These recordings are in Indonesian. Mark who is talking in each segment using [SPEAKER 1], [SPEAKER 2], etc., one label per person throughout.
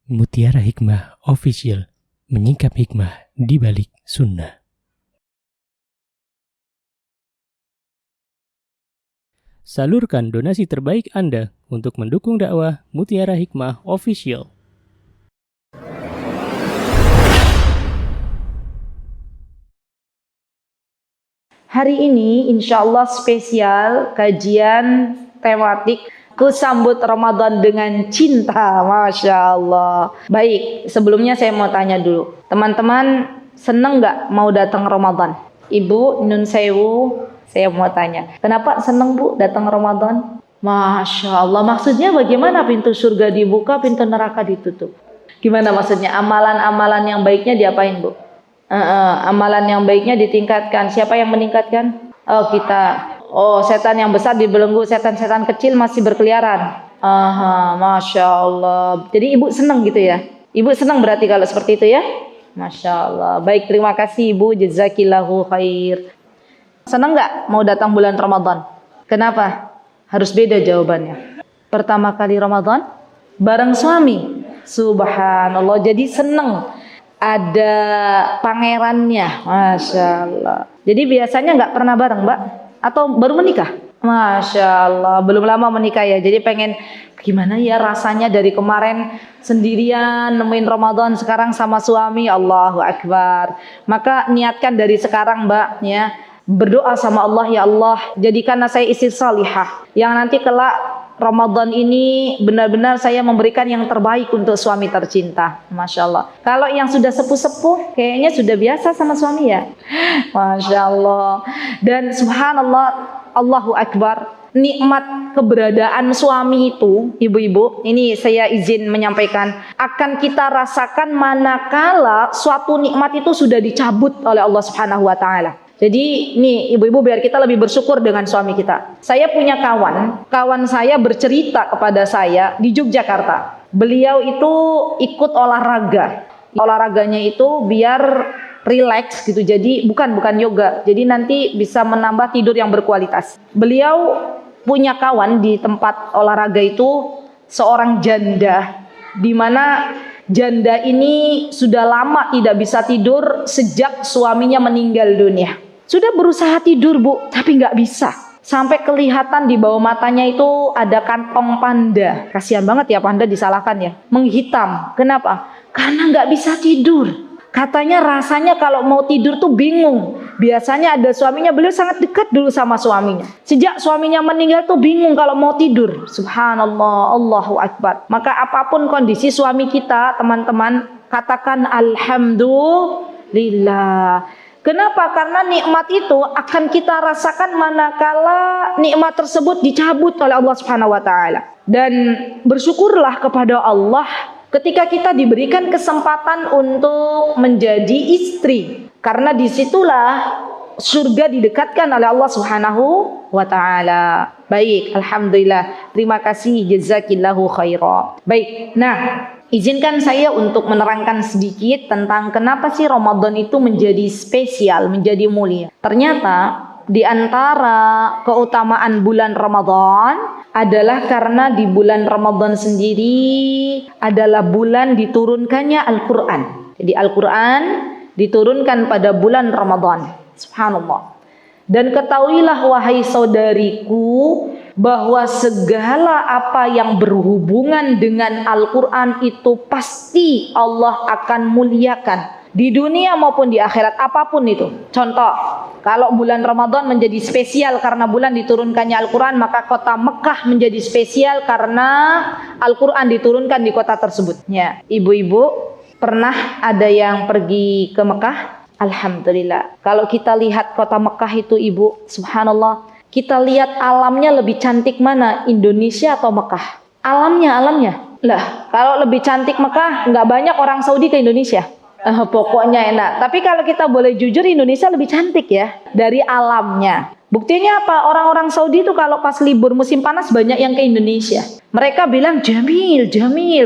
[SPEAKER 1] Mutiara Hikmah Official, menyingkap hikmah di balik sunnah. Salurkan donasi terbaik Anda untuk mendukung dakwah Mutiara Hikmah Official.
[SPEAKER 2] Hari ini insya Allah spesial kajian tematik Kusambut Ramadan dengan cinta. Masya Allah. Baik, sebelumnya saya mau tanya dulu, teman-teman seneng nggak mau datang Ramadan? Ibu Nun Sewu, saya mau tanya, kenapa seneng Bu datang Ramadan? Masya Allah, maksudnya bagaimana? Pintu surga dibuka, pintu neraka ditutup. Gimana maksudnya? Amalan-amalan yang baiknya diapain Bu? Amalan yang baiknya ditingkatkan. Siapa yang meningkatkan? Oh, kita. Oh, setan yang besar dibelenggu, setan-setan kecil masih berkeliaran. Masya Allah. Jadi ibu senang gitu ya? Ibu senang berarti kalau seperti itu ya? Masya Allah. Baik, terima kasih ibu. Jazakillahu khair. Senang nggak mau datang bulan Ramadan? Kenapa? Harus beda jawabannya. Pertama kali Ramadan bareng suami. Subhanallah. Jadi senang. Ada pangerannya. Masya Allah. Jadi biasanya nggak pernah bareng Mbak? Atau baru menikah? Masya Allah, belum lama menikah ya. Jadi pengen gimana ya rasanya dari kemarin sendirian nemuin Ramadan, sekarang sama suami. Allahu Akbar. Maka niatkan dari sekarang Mbak ya, berdoa sama Allah, ya Allah jadikanlah saya istri salihah yang nanti kelak Ramadan ini benar-benar saya memberikan yang terbaik untuk suami tercinta. Masya Allah. Kalau yang sudah sepuh-sepuh kayaknya sudah biasa sama suami ya. Masya Allah. Dan subhanallah, Allahu Akbar, nikmat keberadaan suami itu, ibu-ibu, ini saya izin menyampaikan, akan kita rasakan manakala suatu nikmat itu sudah dicabut oleh Allah Subhanahu wa taala. Jadi nih ibu-ibu, biar kita lebih bersyukur dengan suami kita. Saya punya kawan saya bercerita kepada saya di Yogyakarta. Beliau itu ikut olahraga. Olahraganya itu biar relax gitu. Jadi bukan yoga. Jadi nanti bisa menambah tidur yang berkualitas. Beliau punya kawan di tempat olahraga itu seorang janda, di mana janda ini sudah lama tidak bisa tidur sejak suaminya meninggal dunia. Sudah berusaha tidur Bu, tapi nggak bisa. Sampai kelihatan di bawah matanya itu ada kantong panda. Kasihan banget ya, panda disalahkan ya. Menghitam. Kenapa? Karena nggak bisa tidur. Katanya rasanya kalau mau tidur tuh bingung. Biasanya ada suaminya, beliau sangat dekat dulu sama suaminya. Sejak suaminya meninggal tuh bingung kalau mau tidur. Subhanallah, Allahu Akbar. Maka apapun kondisi suami kita, teman-teman, katakan alhamdulillah. Kenapa? Karena nikmat itu akan kita rasakan manakala nikmat tersebut dicabut oleh Allah Subhanahu wa taala. Dan bersyukurlah kepada Allah ketika kita diberikan kesempatan untuk menjadi istri. Karena disitulah surga didekatkan oleh Allah Subhanahu wa taala. Baik, alhamdulillah. Terima kasih, jazakillahu khairan. Baik. Nah, izinkan saya untuk menerangkan sedikit tentang kenapa sih Ramadan itu menjadi spesial, menjadi mulia. Ternyata di antara keutamaan bulan Ramadan adalah karena di bulan Ramadan sendiri adalah bulan diturunkannya Al-Quran. Jadi Al-Quran diturunkan pada bulan Ramadan. Subhanallah. Dan ketahuilah wahai saudariku, bahwa segala apa yang berhubungan dengan Al-Quran itu pasti Allah akan muliakan di dunia maupun di akhirat, apapun itu. Contoh, kalau bulan Ramadan menjadi spesial karena bulan diturunkannya Al-Quran, maka kota Mekah menjadi spesial karena Al-Quran diturunkan di kota tersebut. Ya, ibu-ibu pernah ada yang pergi ke Mekah? Alhamdulillah. Kalau kita lihat kota Mekah itu ibu, subhanallah, kita lihat alamnya lebih cantik mana, Indonesia atau Mekah? Alamnya. Lah, kalau lebih cantik Mekah, nggak banyak orang Saudi ke Indonesia. Pokoknya enak. Tapi kalau kita boleh jujur, Indonesia lebih cantik ya dari alamnya. Buktinya apa? Orang-orang Saudi itu kalau pas libur musim panas banyak yang ke Indonesia. Mereka bilang jamil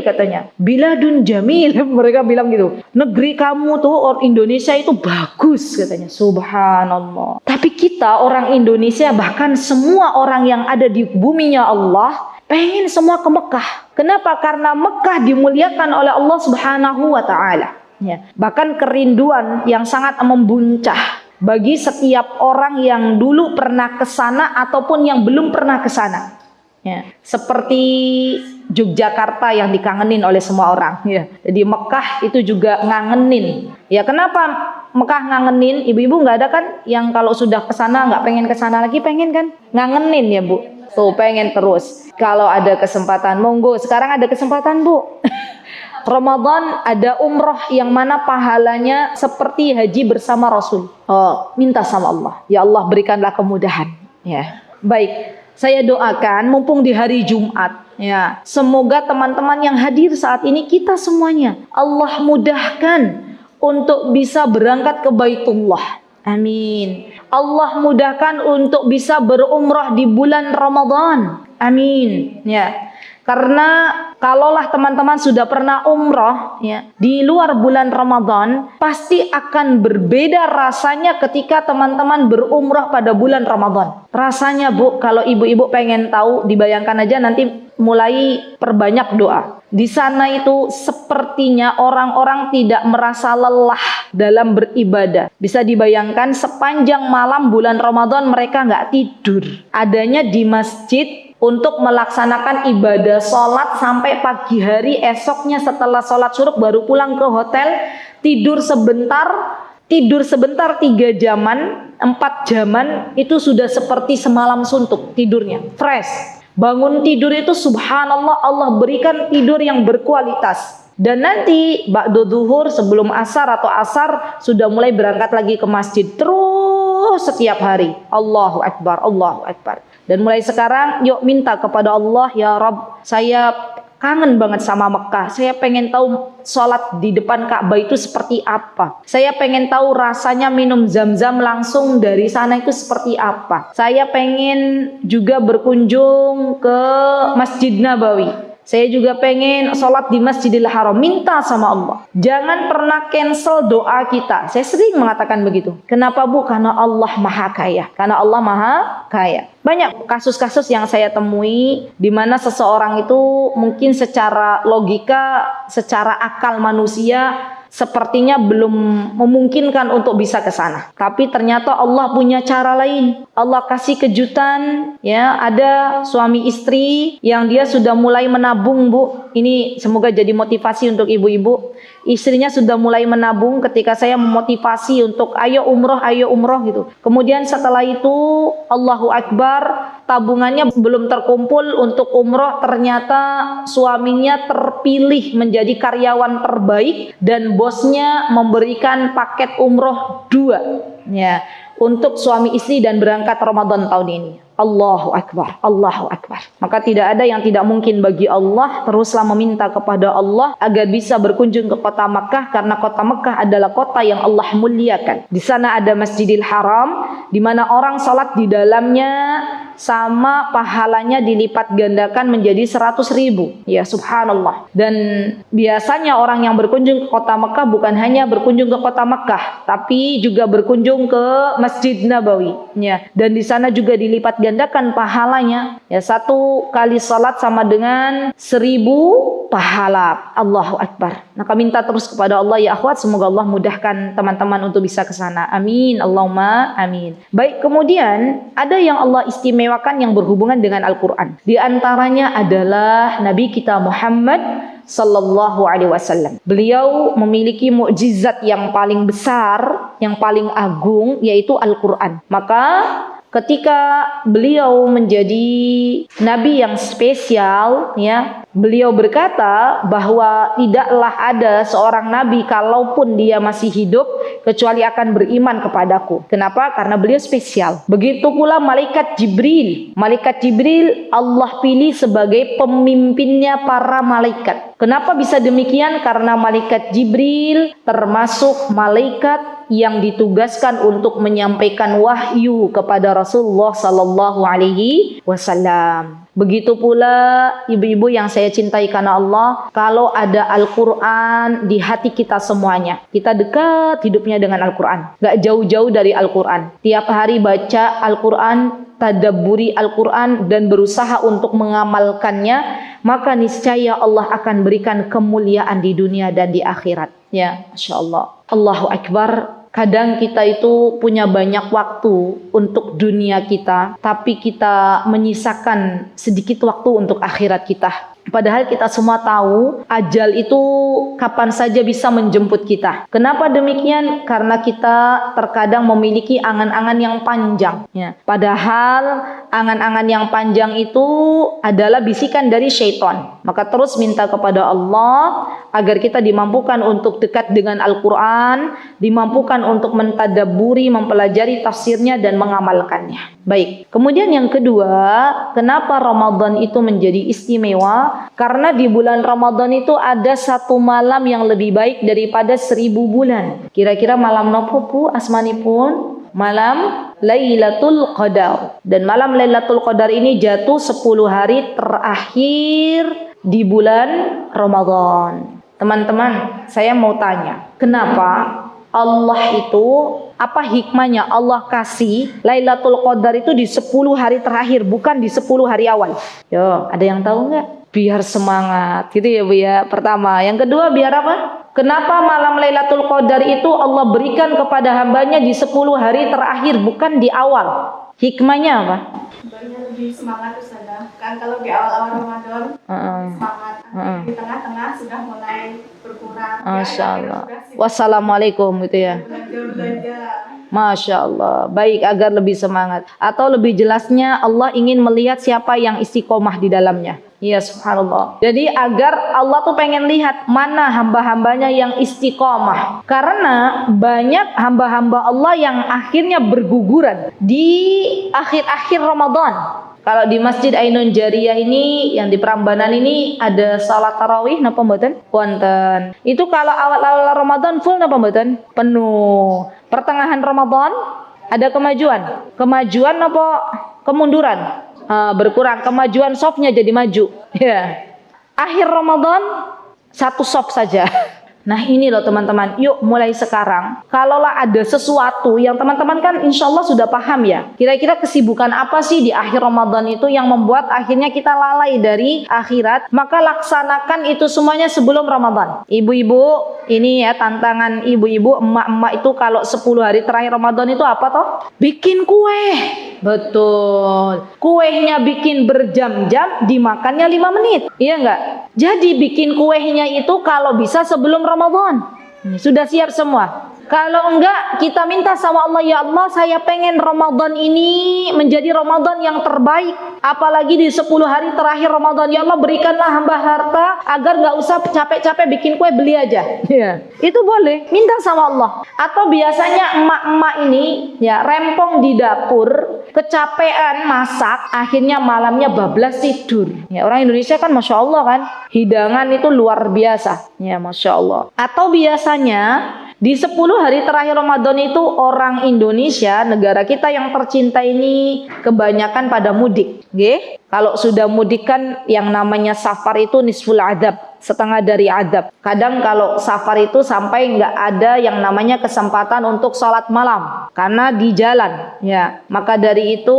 [SPEAKER 2] katanya. Biladun jamil, mereka bilang gitu. Negeri kamu tuh Indonesia itu bagus katanya. Subhanallah. Tapi kita orang Indonesia, bahkan semua orang yang ada di buminya Allah, pengen semua ke Mekah. Kenapa? Karena Mekah dimuliakan oleh Allah Subhanahu wa taala. Ya. Bahkan kerinduan yang sangat membuncah bagi setiap orang yang dulu pernah ke sana ataupun yang belum pernah ke sana. Ya. Seperti Yogyakarta yang dikangenin oleh semua orang. Ya. Jadi Mekah itu juga ngangenin. Ya, kenapa Mekah ngangenin? Ibu-ibu nggak ada kan yang kalau sudah ke sana nggak pengen ke sana lagi, pengen kan? Ngangenin ya Bu. Tuh pengen terus. Kalau ada kesempatan, monggo. Sekarang ada kesempatan Bu. Ramadan ada umroh yang mana pahalanya seperti haji bersama Rasul. Oh, minta sama Allah. Ya Allah berikanlah kemudahan. Ya, baik. Saya doakan mumpung di hari Jumat. Ya, semoga teman-teman yang hadir saat ini kita semuanya Allah mudahkan untuk bisa berangkat ke Baitullah. Amin. Allah mudahkan untuk bisa berumrah di bulan Ramadan. Amin. Ya. Karena kalaulah teman-teman sudah pernah umrah ya di luar bulan Ramadan, pasti akan berbeda rasanya ketika teman-teman berumrah pada bulan Ramadan. Rasanya Bu, kalau ibu-ibu pengen tahu, dibayangkan aja nanti mulai perbanyak doa. Di sana itu sepertinya orang-orang tidak merasa lelah dalam beribadah. Bisa dibayangkan sepanjang malam bulan Ramadan mereka nggak tidur. Adanya di masjid untuk melaksanakan ibadah sholat sampai pagi hari esoknya setelah sholat syuruk baru pulang ke hotel, tidur sebentar 3 jaman, 4 jaman itu sudah seperti semalam suntuk tidurnya, fresh. Bangun tidur itu subhanallah Allah berikan tidur yang berkualitas. Dan nanti ba'da zuhur sebelum asar atau asar sudah mulai berangkat lagi ke masjid terus setiap hari. Allahu Akbar, Allahu Akbar. Dan mulai sekarang yuk minta kepada Allah, ya Rabb, saya kangen banget sama Mekah. Saya pengen tahu sholat di depan Ka'bah itu seperti apa. Saya pengen tahu rasanya minum zam-zam langsung dari sana itu seperti apa. Saya pengen juga berkunjung ke Masjid Nabawi. Saya juga pengen sholat di Masjidil Haram. Minta sama Allah. Jangan pernah cancel doa kita. Saya sering mengatakan begitu. Kenapa Bu? Karena Allah Maha Kaya. Karena Allah Maha Kaya. Banyak kasus-kasus yang saya temui di mana seseorang itu mungkin secara logika, secara akal manusia sepertinya belum memungkinkan untuk bisa ke sana. Tapi ternyata Allah punya cara lain. Allah kasih kejutan, ya, ada suami istri yang dia sudah mulai menabung, Bu. Ini semoga jadi motivasi untuk ibu-ibu. Istrinya sudah mulai menabung ketika saya memotivasi untuk ayo umroh gitu. Kemudian setelah itu Allahu Akbar, tabungannya belum terkumpul untuk umroh, ternyata suaminya terpilih menjadi karyawan terbaik dan bosnya memberikan paket umroh 2 ya untuk suami istri dan berangkat Ramadan tahun ini. Allahu Akbar, Allahu Akbar. Maka tidak ada yang tidak mungkin bagi Allah. Teruslah meminta kepada Allah agar bisa berkunjung ke kota Mekah, karena kota Mekah adalah kota yang Allah muliakan. Di sana ada Masjidil Haram, di mana orang salat di dalamnya sama pahalanya dilipat gandakan menjadi 100.000. Ya subhanallah. Dan biasanya orang yang berkunjung ke kota Mekah bukan hanya berkunjung ke kota Mekah, tapi juga berkunjung ke Masjid Nabawi. Ya. Dan di sana juga dilipat gandakan pahalanya. Ya, 1 kali salat sama dengan 1000 pahala. Allahu Akbar. Maka minta terus kepada Allah ya akhwat, semoga Allah mudahkan teman-teman untuk bisa ke sana. Amin. Allahumma amin. Baik, kemudian ada yang Allah istimewakan yang berhubungan dengan Al-Qur'an. Di antaranya adalah Nabi kita Muhammad sallallahu alaihi wasallam. Beliau memiliki mukjizat yang paling besar, yang paling agung, yaitu Al-Qur'an. Maka ketika beliau menjadi nabi yang spesial, ya, beliau berkata bahwa tidaklah ada seorang nabi kalaupun dia masih hidup kecuali akan beriman kepadaku. Kenapa? Karena beliau spesial. Begitu pula malaikat Jibril. Malaikat Jibril Allah pilih sebagai pemimpinnya para malaikat. Kenapa bisa demikian? Karena malaikat Jibril termasuk malaikat yang ditugaskan untuk menyampaikan wahyu kepada Rasulullah sallallahu alaihi wasallam. Begitu pula ibu-ibu yang saya cintai karena Allah, kalau ada Al-Quran di hati kita semuanya, kita dekat hidupnya dengan Al-Quran, gak jauh-jauh dari Al-Quran. Tiap hari baca Al-Quran, mentadabburi Al-Quran dan berusaha untuk mengamalkannya, maka niscaya Allah akan berikan kemuliaan di dunia dan di akhirat. Ya, Masya Allah. Allahu Akbar. Kadang kita itu punya banyak waktu untuk dunia kita, tapi kita menyisakan sedikit waktu untuk akhirat kita. Padahal kita semua tahu ajal itu kapan saja bisa menjemput kita. Kenapa demikian? Karena kita terkadang memiliki angan-angan yang panjang. Ya. Padahal angan-angan yang panjang itu adalah bisikan dari syaitan. Maka terus minta kepada Allah agar kita dimampukan untuk dekat dengan Al-Quran, dimampukan untuk mentadabburi, mempelajari tafsirnya dan mengamalkannya. Baik, kemudian yang kedua, kenapa Ramadan itu menjadi istimewa? Karena di bulan Ramadan itu ada satu malam yang lebih baik daripada 1000 bulan. Kira-kira malam nopo pu asmanipun? Malam Lailatul Qadar. Dan malam Lailatul Qadar ini jatuh 10 hari terakhir di bulan Ramadan. Teman-teman, saya mau tanya, kenapa Allah itu, apa hikmahnya Allah kasih Lailatul Qadar itu di 10 hari terakhir, bukan di 10 hari awal? Yo, ada yang tahu nggak? Biar semangat, gitu ya Bu ya. Pertama, yang kedua biar apa? Kenapa malam Lailatul Qadar itu Allah berikan kepada hambanya di 10 hari terakhir, bukan di awal? Hikmahnya apa?
[SPEAKER 3] Sebenarnya lebih semangat Ustazah. Kan kalau di awal-awal Ramadan semangat, di tengah-tengah sudah mulai berkurang.
[SPEAKER 2] Masya Allah. Wassalamualaikum gitu ya. Masya Allah. Baik, agar lebih semangat. Atau lebih jelasnya Allah ingin melihat siapa yang istiqomah di dalamnya. Iya, subhanallah. Jadi agar Allah tuh pengen lihat mana hamba-hambanya yang istiqomah. Karena banyak hamba-hamba Allah yang akhirnya berguguran di akhir-akhir Ramadan. Kalau di Masjid Ainun Jariyah ini, yang di Prambanan ini ada salat tarawih napa mboten? Wonten. Itu kalau awal-awal Ramadan full napa mboten? Penuh. Pertengahan Ramadan ada kemajuan. Kemajuan napa kemunduran? Berkurang. Kemajuan softnya jadi maju. Ya. Akhir Ramadan satu soft saja. Nah ini loh teman-teman, yuk mulai sekarang, kalaulah ada sesuatu yang teman-teman kan insya Allah sudah paham ya, kira-kira kesibukan apa sih di akhir Ramadan itu yang membuat akhirnya kita lalai dari akhirat, maka laksanakan itu semuanya sebelum Ramadan. Ibu-ibu, ini ya tantangan ibu-ibu, emak-emak itu kalau 10 hari terakhir Ramadan itu apa toh? Bikin kue. Betul, kuenya bikin berjam-jam, dimakannya 5 menit, iya enggak? Jadi bikin kuenya itu kalau bisa sebelum Ramadan. Sudah siap semua. Kalau enggak, kita minta sama Allah, ya Allah saya pengen Ramadan ini menjadi Ramadan yang terbaik. Apalagi di 10 hari terakhir Ramadan. Ya Allah berikanlah hamba harta agar enggak usah capek-capek bikin kue, beli aja. Ya, itu boleh, minta sama Allah. Atau biasanya emak-emak ini ya rempong di dapur, kecapean masak, akhirnya malamnya bablas tidur. Ya, orang Indonesia kan Masya Allah kan, hidangan itu luar biasa. Ya, Masya Allah. Atau biasanya di 10 hari terakhir Ramadan itu orang Indonesia, negara kita yang tercinta ini kebanyakan pada mudik. Nggih? Kalau sudah mudik kan yang namanya safar itu nisful adab, setengah dari adab. Kadang kalau safar itu sampai nggak ada yang namanya kesempatan untuk sholat malam karena di jalan. Ya, maka dari itu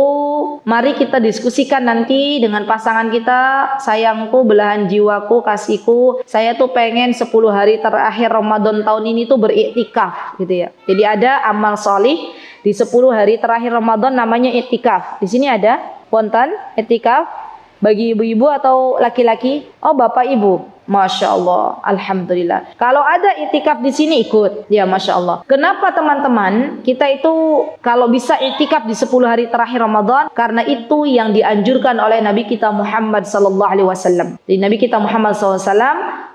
[SPEAKER 2] mari kita diskusikan nanti dengan pasangan kita, sayangku, belahan jiwaku, kasihku, saya tuh pengen 10 hari terakhir Ramadan tahun ini tuh beriktikaf gitu ya. Jadi ada amal solih di 10 hari terakhir Ramadan namanya iktikaf. Di sini ada wonten iktikaf bagi ibu-ibu atau laki-laki? Oh, bapak ibu. Masya Allah, alhamdulillah. Kalau ada itikaf di sini ikut, ya Masya Allah. Kenapa teman-teman? Kita itu kalau bisa itikaf di 10 hari terakhir Ramadan, karena itu yang dianjurkan oleh Nabi kita Muhammad SAW. Di Nabi kita Muhammad SAW,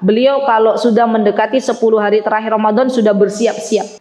[SPEAKER 2] beliau kalau sudah mendekati 10 hari terakhir Ramadan sudah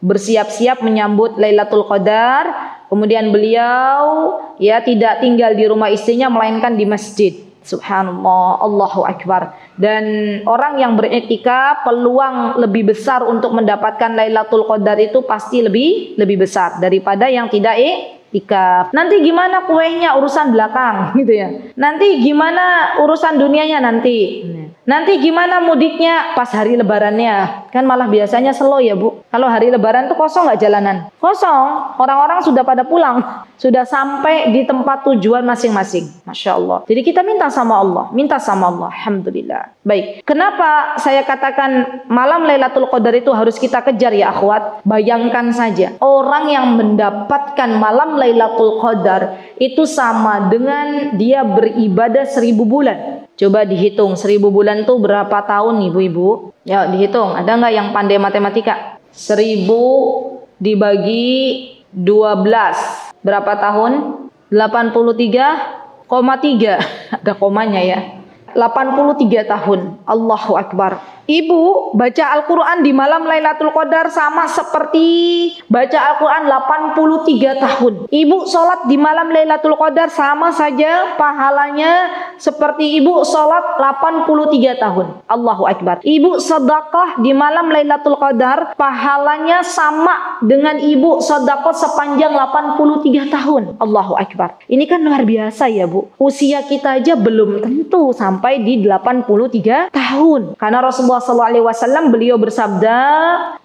[SPEAKER 2] bersiap-siap menyambut Lailatul Qadar. Kemudian beliau ya tidak tinggal di rumah istrinya melainkan di masjid. Subhanallah, Allahu Akbar. Dan orang yang beriktikaf peluang lebih besar untuk mendapatkan Lailatul Qadar itu pasti lebih besar daripada yang tidak iktikaf. Nanti gimana kuenya urusan belakang gitu ya. Nanti gimana urusan dunianya nanti. Nanti gimana mudiknya pas hari lebarannya? Kan malah biasanya slow ya Bu. Kalau hari lebaran tuh kosong nggak jalanan? Kosong. Orang-orang sudah pada pulang. Sudah sampai di tempat tujuan masing-masing. Masya Allah. Jadi kita minta sama Allah. Minta sama Allah. Alhamdulillah. Baik. Kenapa saya katakan malam Lailatul Qadar itu harus kita kejar ya akhwat? Bayangkan saja. Orang yang mendapatkan malam Lailatul Qadar itu sama dengan dia beribadah 1000 bulan. Coba dihitung 1000 bulan tuh berapa tahun ibu-ibu? Ya dihitung. Ada nggak yang pandai matematika? 1000 dibagi 12. Berapa tahun? 83,3. Ada komanya ya. 83 tahun. Allahu Akbar. Ibu baca Al-Quran di malam Lailatul Qadar sama seperti baca Al-Quran 83 tahun. Ibu sholat di malam Lailatul Qadar sama saja pahalanya seperti ibu sholat 83 tahun. Allahu Akbar. Ibu sedekah di malam Lailatul Qadar pahalanya sama dengan ibu sedekah sepanjang 83 tahun. Allahu Akbar. Ini kan luar biasa ya Bu. Usia kita aja belum tentu sampai di 83 tahun. Karena Rasulullah SAW beliau bersabda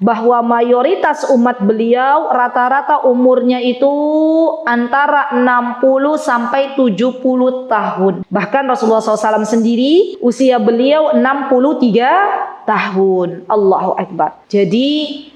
[SPEAKER 2] bahwa mayoritas umat beliau rata-rata umurnya itu antara 60 sampai 70 tahun. Bahkan Rasulullah SAW sendiri usia beliau 63 tahun. Allahu Akbar. Jadi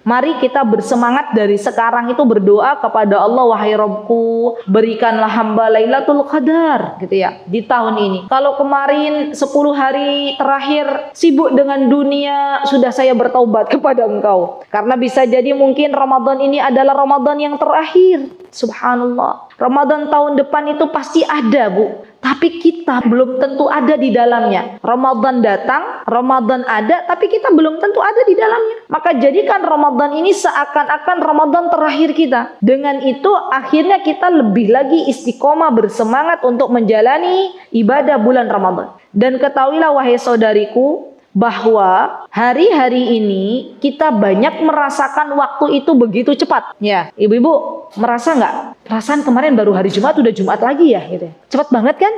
[SPEAKER 2] mari kita bersemangat dari sekarang itu berdoa kepada Allah, wahai Rabbku, berikanlah hamba Lailatul Qadar gitu ya di tahun ini. Kalau kemarin 10 hari terakhir sibuk dengan dunia, sudah saya bertaubat kepada Engkau. Karena bisa jadi mungkin Ramadan ini adalah Ramadan yang terakhir. Subhanallah. Ramadan tahun depan itu pasti ada Bu. Tapi kita belum tentu ada di dalamnya. Ramadan datang, Ramadan ada, tapi kita belum tentu ada di dalamnya. Maka jadikan Ramadan ini seakan-akan Ramadan terakhir kita. Dengan itu akhirnya kita lebih lagi istiqomah bersemangat untuk menjalani ibadah bulan Ramadan. Dan ketahuilah wahai saudariku, bahwa hari-hari ini kita banyak merasakan waktu itu begitu cepat. Ya, ibu-ibu merasa nggak? Perasaan kemarin baru hari Jumat, udah Jumat lagi ya, gitu. Cepat banget kan?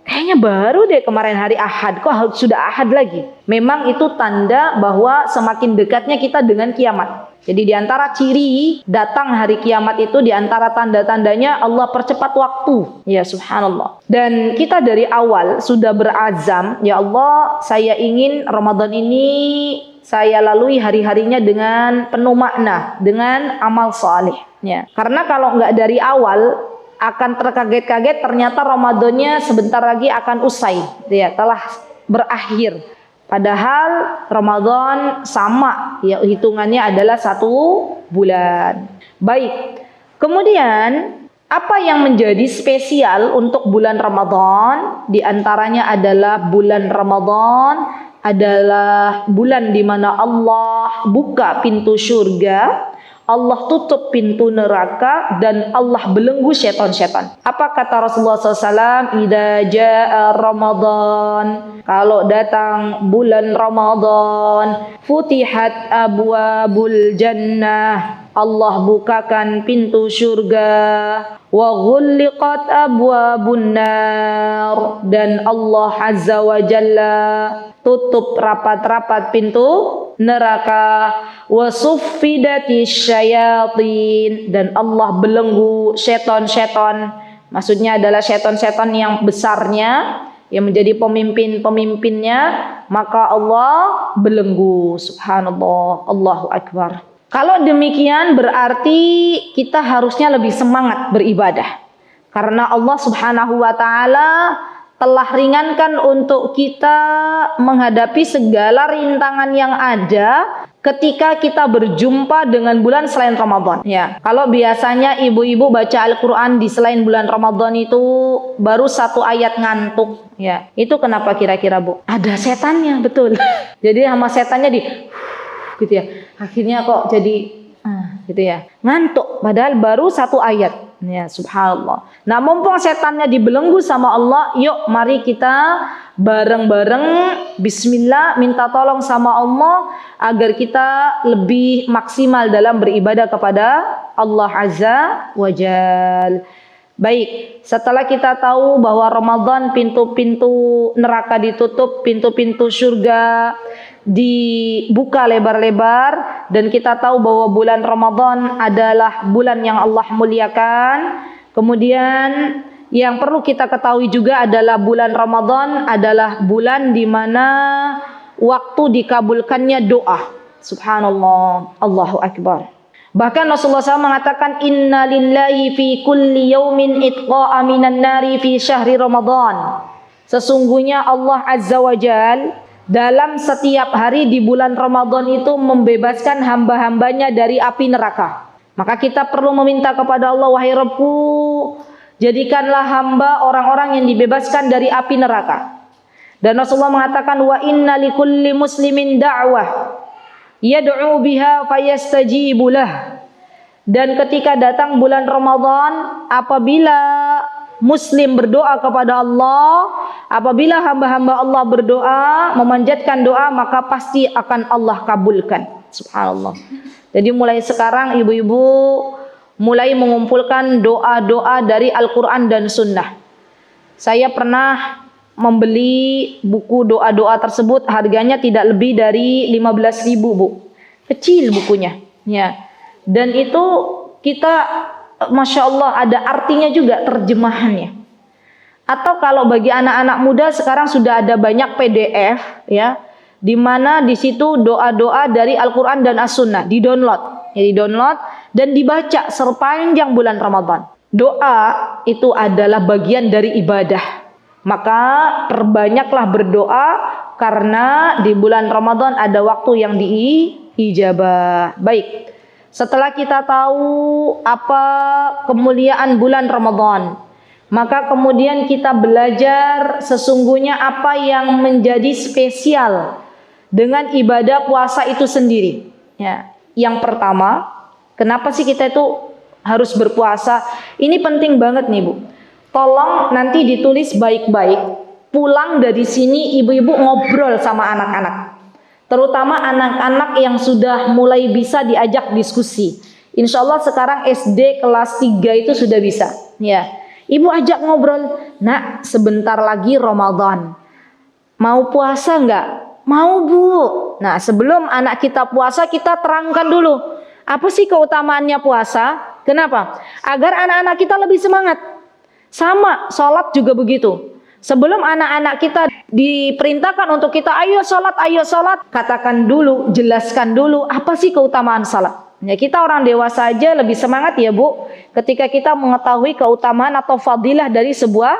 [SPEAKER 2] Kayaknya baru deh kemarin hari Ahad, kok sudah Ahad lagi. Memang itu tanda bahwa semakin dekatnya kita dengan kiamat. Jadi di antara ciri datang hari kiamat itu, di antara tanda-tandanya Allah percepat waktu. Ya subhanallah. Dan kita dari awal sudah berazam, ya Allah, saya ingin Ramadan ini saya lalui hari-harinya dengan penuh makna, dengan amal saleh. Ya. Karena kalau nggak dari awal akan terkaget-kaget ternyata Ramadannya sebentar lagi akan usai. Ya, telah berakhir. Padahal Ramadan sama, ya hitungannya adalah 1 bulan. Baik, kemudian apa yang menjadi spesial untuk bulan Ramadan? Di antaranya adalah bulan Ramadan adalah bulan di mana Allah buka pintu surga, Allah tutup pintu neraka, dan Allah belenggu setan-setan. Apa kata Rasulullah SAW? Idza jaa Ramadan, kalau datang bulan Ramadan, futihat abwabul jannah, Allah bukakan pintu surga, wa ghulliqat abwabun nar, dan Allah Azza wa Jalla tutup rapat-rapat pintu neraka, wa suffidatis syayatin, dan Allah belenggu setan-setan. Maksudnya adalah setan-setan yang besarnya, yang menjadi pemimpin-pemimpinnya, maka Allah belenggu. Subhanallah, Allahu Akbar. Kalau demikian berarti kita harusnya lebih semangat beribadah. Karena Allah Subhanahu wa taala telah ringankan untuk kita menghadapi segala rintangan yang ada ketika kita berjumpa dengan bulan selain Ramadan. Ya, kalau biasanya ibu-ibu baca Al-Quran di selain bulan Ramadan itu baru 1 ayat ngantuk. Ya, itu kenapa kira-kira Bu? Ada setannya, betul. Jadi sama setannya gitu ya. Akhirnya kok jadi gitu ya, ngantuk. Padahal baru 1 ayat. Ya, subhanallah. Nah, mumpung setannya dibelenggu sama Allah, yuk mari kita bareng-bareng bismillah minta tolong sama Allah agar kita lebih maksimal dalam beribadah kepada Allah Azza wa Jal. Baik, setelah kita tahu bahwa Ramadan pintu-pintu neraka ditutup, pintu-pintu surga dibuka lebar-lebar, dan kita tahu bahwa bulan Ramadan adalah bulan yang Allah muliakan. Kemudian yang perlu kita ketahui juga adalah bulan Ramadan adalah bulan di mana waktu dikabulkannya doa. Subhanallah, Allahu Akbar. Bahkan Rasulullah SAW mengatakan inna lillahi fi kulli yaumin itqa'a minan nari fi syahri Ramadan. Sesungguhnya Allah Azza wa Jal dalam setiap hari di bulan Ramadan itu membebaskan hamba-hambanya dari api neraka. Maka kita perlu meminta kepada Allah, wahai Rabbku, jadikanlah hamba orang-orang yang dibebaskan dari api neraka. Dan Rasulullah mengatakan wa inna likulli muslimin da'wah yad'u biha fayastajibu lah. Dan ketika datang bulan Ramadan, apabila muslim berdoa kepada Allah, apabila hamba-hamba Allah berdoa, memanjatkan doa, maka pasti akan Allah kabulkan. Subhanallah. Jadi mulai sekarang ibu-ibu mulai mengumpulkan doa-doa dari Al-Quran dan Sunnah. Saya pernah membeli buku doa-doa tersebut, harganya tidak lebih dari 15.000, Bu. Kecil bukunya, ya. Dan itu kita, Masya Allah, ada artinya juga terjemahannya. Atau kalau bagi anak-anak muda sekarang sudah ada banyak PDF, ya, di mana di situ doa-doa dari Al-Quran dan As-Sunnah di-download, ya, di-download dan dibaca sepanjang bulan Ramadan. Doa itu adalah bagian dari ibadah. Maka perbanyaklah berdoa karena di bulan Ramadan ada waktu yang diijabah. Baik, setelah kita tahu apa kemuliaan bulan Ramadan, maka kemudian kita belajar sesungguhnya apa yang menjadi spesial dengan ibadah puasa itu sendiri. Ya, yang pertama, kenapa sih kita itu harus berpuasa? Ini penting banget nih, Bu. Tolong nanti ditulis baik-baik. Pulang dari sini ibu-ibu ngobrol sama anak-anak. Terutama anak-anak yang sudah mulai bisa diajak diskusi. Insya Allah sekarang SD kelas 3 itu sudah bisa. Ya, ibu ajak ngobrol. Nak, sebentar lagi Ramadan. Mau puasa enggak? Mau, Bu. Nah, sebelum anak kita puasa, kita terangkan dulu. Apa sih keutamaannya puasa? Kenapa? Agar anak-anak kita lebih semangat. Sama, sholat juga begitu. Sebelum anak-anak kita diperintahkan untuk kita ayo sholat, katakan dulu, jelaskan dulu apa sih keutamaan sholat. Ya, kita orang dewasa aja lebih semangat ya, Bu, ketika kita mengetahui keutamaan atau fadilah dari sebuah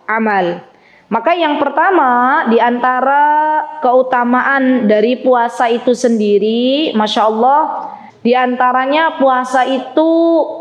[SPEAKER 2] amal. Maka yang pertama di antara keutamaan dari puasa itu sendiri, Masya Allah, di antaranya puasa itu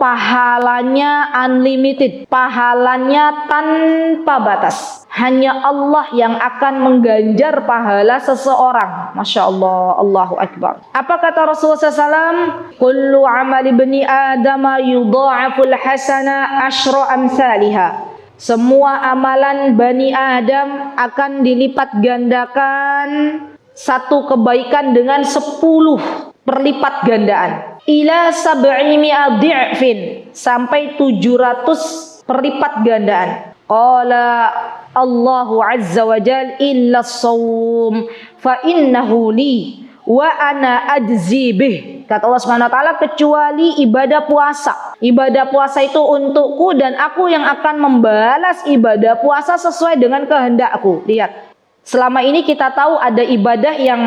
[SPEAKER 2] pahalanya unlimited, pahalanya tanpa batas. Hanya Allah yang akan mengganjar pahala seseorang. Masya Allah, Allahu Akbar. Apa kata Rasulullah SAW? Kullu amali bani adama yudha'aful hasana asyra amsalihah. Semua amalan Bani Adam akan dilipat gandakan satu kebaikan dengan 10 perlipat gandaan. Ila sab'i mi'a di'fin, sampai 700 perlipat gandaan. Qala Allahu Azza wa Jal illa as-sawm fa innahu li wa ana ajzi bih. Kata Allah Subhanahu wa taala, kecuali ibadah puasa. Ibadah puasa itu untukku dan aku yang akan membalas ibadah puasa sesuai dengan kehendakku. Lihat. Selama ini kita tahu ada ibadah yang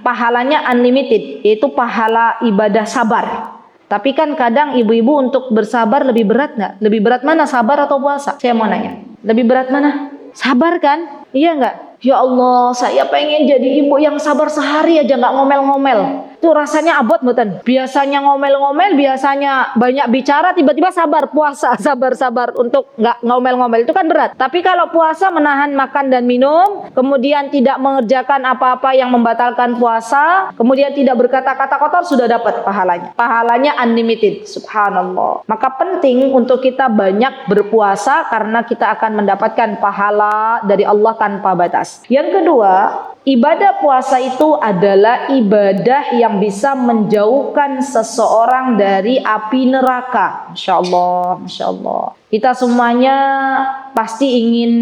[SPEAKER 2] pahalanya unlimited, yaitu pahala ibadah sabar. Tapi kan kadang ibu-ibu untuk bersabar lebih berat nggak? Lebih berat mana, sabar atau puasa? Saya mau nanya. Lebih berat mana? Sabar kan? Iya nggak? Ya Allah, saya pengen jadi ibu yang sabar sehari aja nggak ngomel-ngomel. Itu rasanya abot mboten. Biasanya ngomel-ngomel, biasanya banyak bicara, tiba-tiba sabar puasa, sabar untuk nggak ngomel-ngomel, itu kan berat. Tapi kalau puasa menahan makan dan minum, kemudian tidak mengerjakan apa-apa yang membatalkan puasa, kemudian tidak berkata-kata kotor, sudah dapat pahalanya. Pahalanya unlimited, subhanallah. Maka penting untuk kita banyak berpuasa karena kita akan mendapatkan pahala dari Allah tanpa batas. Yang kedua, ibadah puasa itu adalah ibadah yang yang bisa menjauhkan seseorang dari api neraka. Masya Allah, Masya Allah. Kita semuanya pasti ingin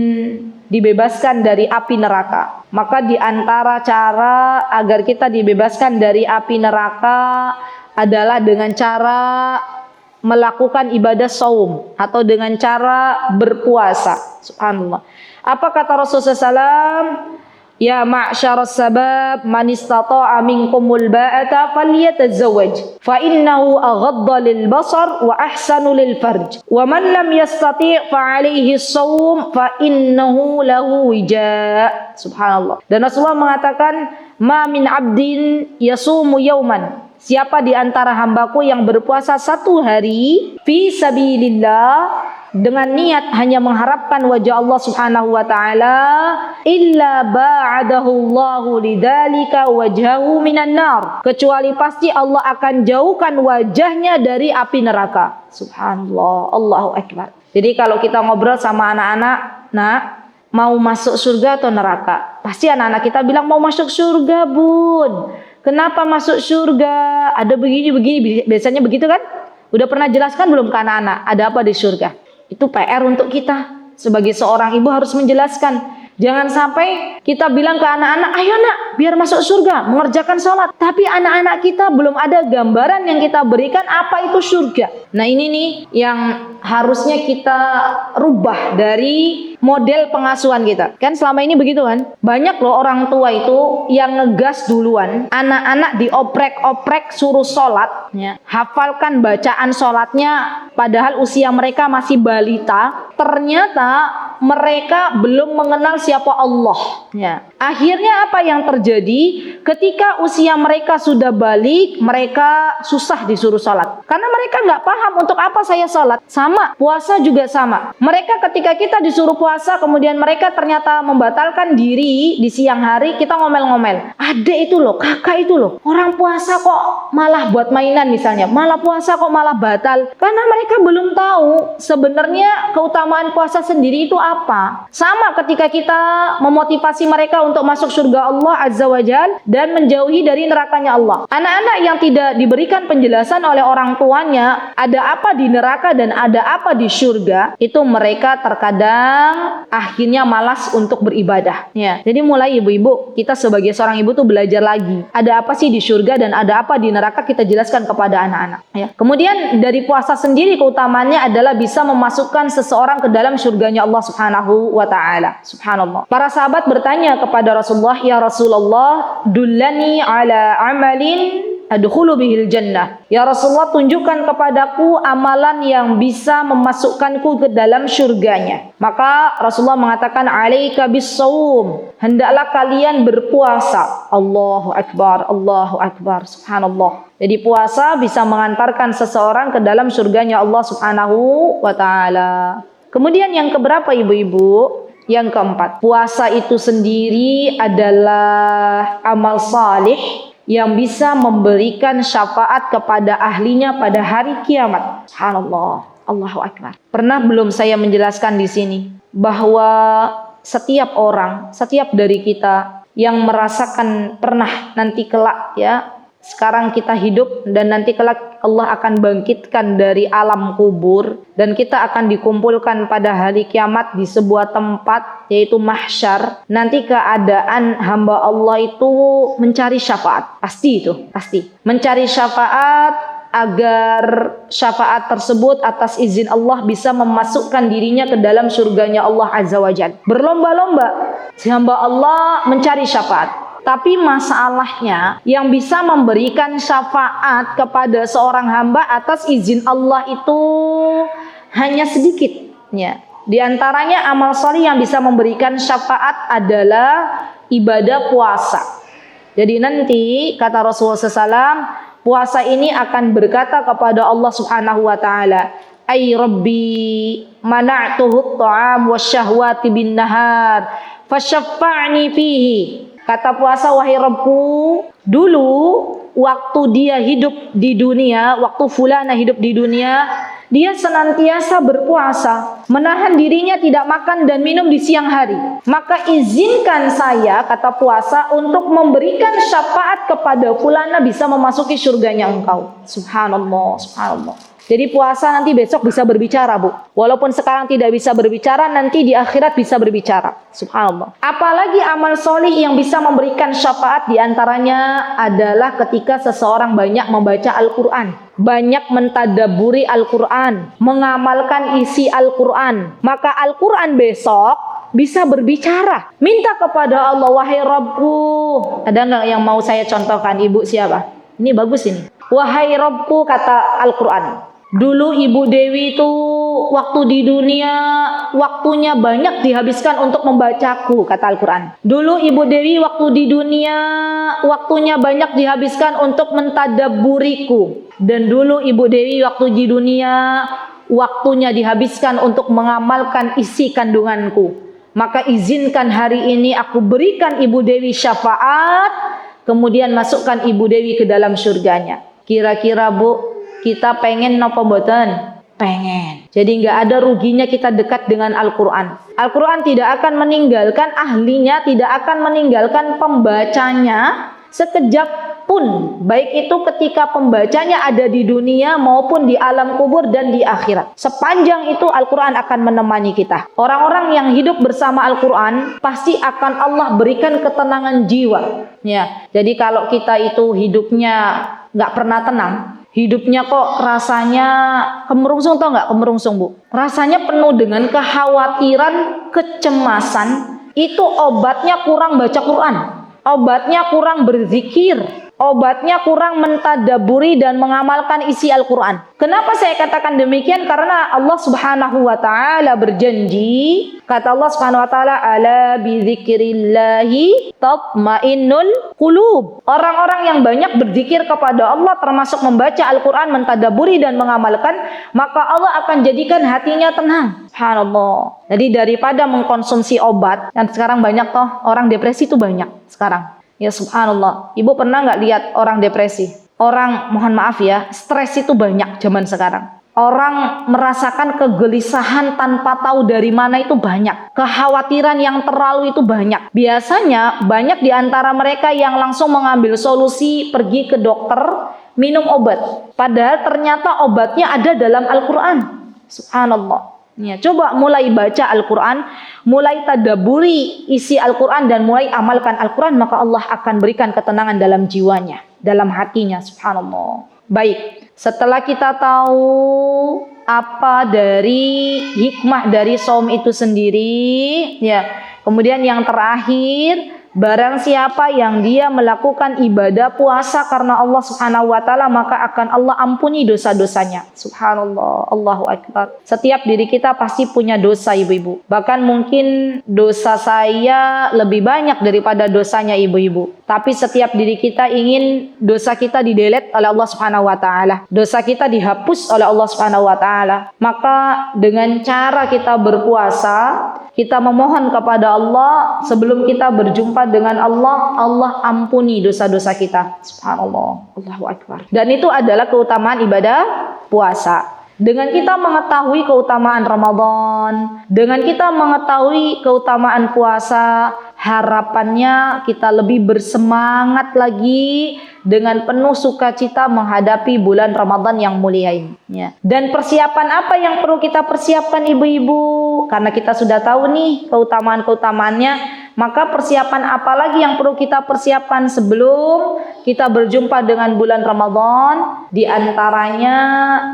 [SPEAKER 2] dibebaskan dari api neraka. Maka di antara cara agar kita dibebaskan dari api neraka adalah dengan cara melakukan ibadah saum atau dengan cara berpuasa. Subhanallah. Apa kata Rasulullah SAW? Ya ma'syaras sabab man istata'a minkumul ba'ata falyatazawwaj fa innahu aghadda lil basar wa ahsanu lil farj wa man lam yastati' fa alayhi shaum fa innahu lahu wija. Subhanallah. Dan Rasulullah mengatakan ma min 'abdin yasumu yauman, siapa di antara hambaku yang berpuasa satu hari fi sabilillah dengan niat hanya mengharapkan wajah Allah Subhanahu wa taala, illa ba'adahu Allahu lidzalika wajhahu minan nar, kecuali pasti Allah akan jauhkan wajahnya dari api neraka. Subhanallah, Allahu akbar. Jadi kalau kita ngobrol sama anak-anak, nak, mau masuk surga atau neraka? Pasti anak-anak kita bilang mau masuk surga, Bun. Kenapa masuk surga? Ada begini-begini, biasanya begitu kan? Udah pernah jelaskan belum ke anak-anak ada apa di surga? Itu PR untuk kita sebagai seorang ibu harus menjelaskan. Jangan sampai kita bilang ke anak-anak, ayo nak, biar masuk surga, mengerjakan sholat. Tapi anak-anak kita belum ada gambaran yang kita berikan apa itu surga. Nah ini nih yang harusnya kita rubah dari model pengasuhan kita. Kan selama ini begitu kan? Banyak loh orang tua itu yang ngegas duluan. Anak-anak dioprek-oprek suruh sholat, ya. Hafalkan bacaan sholatnya padahal usia mereka masih balita. Ternyata mereka belum mengenal siapa Allah, ya. Akhirnya apa yang terjadi? Ketika usia mereka sudah balik, mereka susah disuruh sholat karena mereka nggak paham untuk apa saya sholat. Sama, puasa juga sama. Mereka ketika kita disuruh puasa, kemudian mereka ternyata membatalkan diri di siang hari, kita ngomel-ngomel. Adek itu loh, kakak itu loh, orang puasa kok malah buat mainan misalnya, malah puasa kok malah batal. Karena mereka belum tahu sebenarnya keutamaan puasa sendiri itu apa. Sama ketika kita memotivasi mereka untuk masuk surga Allah Azza wa Jal dan menjauhi dari nerakanya Allah. Anak-anak yang tidak diberikan penjelasan oleh orang tuanya ada apa di neraka dan ada apa di surga, itu mereka terkadang akhirnya malas untuk beribadah, ya. Jadi mulai ibu-ibu, kita sebagai seorang ibu tuh belajar lagi. Ada apa sih di surga dan ada apa di neraka, kita jelaskan kepada anak-anak, ya. Kemudian dari puasa sendiri keutamaannya adalah bisa memasukkan seseorang ke dalam surganya Allah Subhanahu wa taala. Subhanallah. Para sahabat bertanya kepada Rasulullah, ya Rasulullah, dullani ala amalin adkhulu bihil jannah. Ya Rasulullah, tunjukkan kepadaku amalan yang bisa memasukkanku ke dalam surganya. Maka Rasulullah mengatakan, alaika bis-shaum, hendaklah kalian berpuasa. Allahu akbar, Allahu akbar, subhanallah. Jadi puasa bisa mengantarkan seseorang ke dalam surganya Allah Subhanahu wa taala. Kemudian yang keberapa ibu-ibu? Yang keempat, puasa itu sendiri adalah amal salih yang bisa memberikan syafaat kepada ahlinya pada hari kiamat. Subhanallah, Allahu akbar. Pernah belum saya menjelaskan di sini bahwa setiap orang, setiap dari kita yang merasakan pernah nanti kelak, ya, sekarang kita hidup dan nanti kelak Allah akan bangkitkan dari alam kubur dan kita akan dikumpulkan pada hari kiamat di sebuah tempat yaitu mahsyar. Nanti keadaan hamba Allah itu mencari syafaat, pasti itu, pasti mencari syafaat agar syafaat tersebut atas izin Allah bisa memasukkan dirinya ke dalam surganya Allah Azza wa Jalla. Berlomba-lomba si hamba Allah mencari syafaat. Tapi masalahnya yang bisa memberikan syafaat kepada seorang hamba atas izin Allah itu hanya sedikit, ya. Di antaranya amal shalih yang bisa memberikan syafaat adalah ibadah puasa. Jadi nanti kata Rasulullah SAW, puasa ini akan berkata kepada Allah Subhanahu wa taala, "Ai Rabbi, mana'tuhu at-ta'am wasyahwati bin nahar, fasyaffa'ni fihi." Kata puasa, wahai Rabbku, dulu waktu dia hidup di dunia, waktu fulana hidup di dunia, dia senantiasa berpuasa, menahan dirinya tidak makan dan minum di siang hari. Maka izinkan saya, kata puasa, untuk memberikan syafaat kepada fulana bisa memasuki surganya engkau. Subhanallah, subhanallah. Jadi puasa nanti besok bisa berbicara, Bu. Walaupun sekarang tidak bisa berbicara, nanti di akhirat bisa berbicara. Subhanallah. Apalagi amal solih yang bisa memberikan syafaat, diantaranya adalah ketika seseorang banyak membaca Al-Quran, banyak mentadaburi Al-Quran, mengamalkan isi Al-Quran. Maka Al-Quran besok bisa berbicara. Minta kepada Allah, wahai Rabbku. Ada nggak yang mau saya contohkan? Ibu siapa? Ini bagus ini. Wahai Rabbku, kata Al-Quran. Dulu Ibu Dewi itu waktu di dunia waktunya banyak dihabiskan untuk membacaku, kata Al-Quran. Dulu Ibu Dewi waktu di dunia waktunya banyak dihabiskan untuk mentadabburiku. Dan dulu Ibu Dewi waktu di dunia waktunya dihabiskan untuk mengamalkan isi kandunganku. Maka izinkan hari ini aku berikan Ibu Dewi syafaat, kemudian masukkan Ibu Dewi ke dalam surganya. Kira-kira Bu, kita pengen napa mboten? Pengen. Jadi nggak ada ruginya kita dekat dengan Al-Quran. Al-Quran tidak akan meninggalkan ahlinya, tidak akan meninggalkan pembacanya sekejap pun. Baik itu ketika pembacanya ada di dunia maupun di alam kubur dan di akhirat. Sepanjang itu Al-Quran akan menemani kita. Orang-orang yang hidup bersama Al-Quran pasti akan Allah berikan ketenangan jiwa. Ya, jadi kalau kita itu hidupnya nggak pernah tenang, hidupnya kok rasanya kemerungsung, tau nggak kemerungsung, Bu? Rasanya penuh dengan kekhawatiran, kecemasan. Itu obatnya kurang baca Quran, obatnya kurang berzikir, obatnya kurang mentadaburi dan mengamalkan isi Al-Quran. Kenapa saya katakan demikian? Karena Allah Subhanahu wa Ta'ala berjanji, kata Allah Subhanahu wa Ta'ala, ala bizikrillahi tatmainnul qulub. Orang-orang yang banyak berzikir kepada Allah, termasuk membaca Al-Quran, mentadaburi dan mengamalkan, maka Allah akan jadikan hatinya tenang. Subhanallah. Jadi daripada mengkonsumsi obat, yang sekarang banyak toh orang depresi itu banyak sekarang. Ya subhanallah, ibu pernah nggak lihat orang depresi? Orang, mohon maaf ya, stres itu banyak zaman sekarang. Orang merasakan kegelisahan tanpa tahu dari mana itu banyak. Kekhawatiran yang terlalu itu banyak. Biasanya banyak di antara mereka yang langsung mengambil solusi pergi ke dokter, minum obat. Padahal ternyata obatnya ada dalam Al-Quran. Subhanallah. Ya, coba mulai baca Al-Quran, mulai tadaburi isi Al-Quran dan mulai amalkan Al-Quran, maka Allah akan berikan ketenangan dalam jiwanya, dalam hatinya. Subhanallah. Baik, setelah kita tahu apa dari hikmah dari shaum itu sendiri, ya, kemudian yang terakhir, barang siapa yang dia melakukan ibadah puasa karena Allah Subhanahu wa Ta'ala, maka akan Allah ampuni dosa-dosanya. Subhanallah, Allahu Akbar. Setiap diri kita pasti punya dosa, ibu-ibu. Bahkan mungkin dosa saya lebih banyak daripada dosanya ibu-ibu. Tapi setiap diri kita ingin dosa kita didelete oleh Allah Subhanahu wa Ta'ala. Dosa kita dihapus oleh Allah Subhanahu wa Ta'ala. Maka dengan cara kita berpuasa, kita memohon kepada Allah sebelum kita berjumpa dengan Allah, Allah ampuni dosa-dosa kita. Subhanallah, Allahu Akbar. Dan itu adalah keutamaan ibadah puasa. Dengan kita mengetahui keutamaan Ramadan, dengan kita mengetahui keutamaan puasa, harapannya kita lebih bersemangat lagi dengan penuh sukacita menghadapi bulan Ramadan yang mulia ini. Ya. Dan persiapan apa yang perlu kita persiapkan ibu-ibu? Karena kita sudah tahu nih keutamaan-keutamaannya, maka persiapan apa lagi yang perlu kita persiapkan sebelum kita berjumpa dengan bulan Ramadan? Di antaranya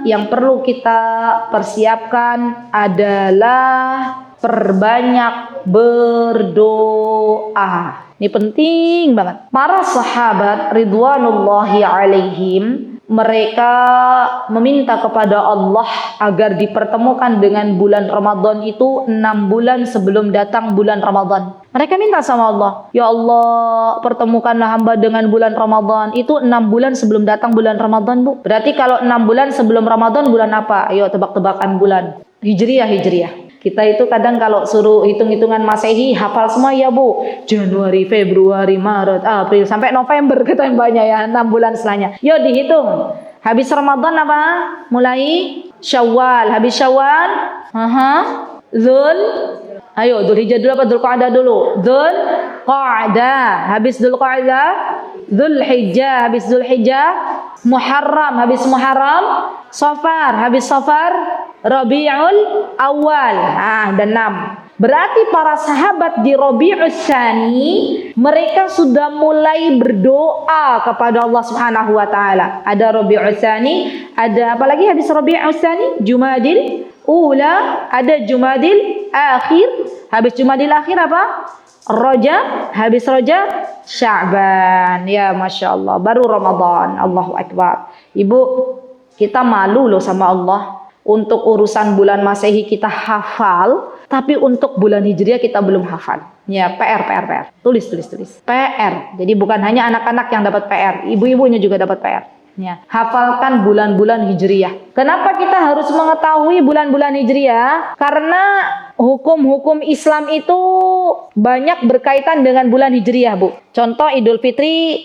[SPEAKER 2] yang perlu kita persiapkan adalah perbanyak berdoa. Ini penting banget. Para sahabat ridwanullahi alaihim, mereka meminta kepada Allah agar dipertemukan dengan bulan Ramadan itu 6 bulan sebelum datang bulan Ramadan. Mereka minta sama Allah, ya Allah, pertemukanlah hamba dengan bulan Ramadan. Itu 6 bulan sebelum datang bulan Ramadan, Bu. Berarti kalau 6 bulan sebelum Ramadan, bulan apa? Ayo tebak-tebakan bulan. Hijriah. Kita itu kadang kalau suruh hitung-hitungan Masehi hafal semua ya, Bu. Januari, Februari, Maret, April sampai November ketembaknya ya, 6 bulan setelahnya. Yuk dihitung. Habis Ramadan apa? Mulai Syawal. Habis Syawal? Ayo, Dzulhijjah dulu apa Dzulqa'dah dulu? Dzulqa'dah. Habis Dzulqa'dah? Dzulhijjah. Habis Dzulhijjah? Muharram. Habis Muharram? Safar. Habis Safar? Rabiul Awal. Dan 6. Berarti para sahabat di Rabiul Tsani mereka sudah mulai berdoa kepada Allah Subhanahu wa taala. Ada Rabiul Tsani, ada apa lagi habis Rabiul Tsani? Jumadil Ula, ada Jumadil Akhir. Habis Jumadil Akhir apa? Rajab. Habis Rajab Sya'ban. Ya Masya Allah, baru Ramadan. Allahu Akbar. Ibu, kita malu loh sama Allah. Untuk urusan bulan Masehi kita hafal, tapi untuk bulan Hijriah kita belum hafal. Ya, PR. Tulis. PR. Jadi bukan hanya anak-anak yang dapat PR, ibu-ibunya juga dapat PR. Ya, hafalkan bulan-bulan Hijriah. Kenapa kita harus mengetahui bulan-bulan Hijriah? Karena hukum-hukum Islam itu banyak berkaitan dengan bulan Hijriah, Bu. Contoh Idul Fitri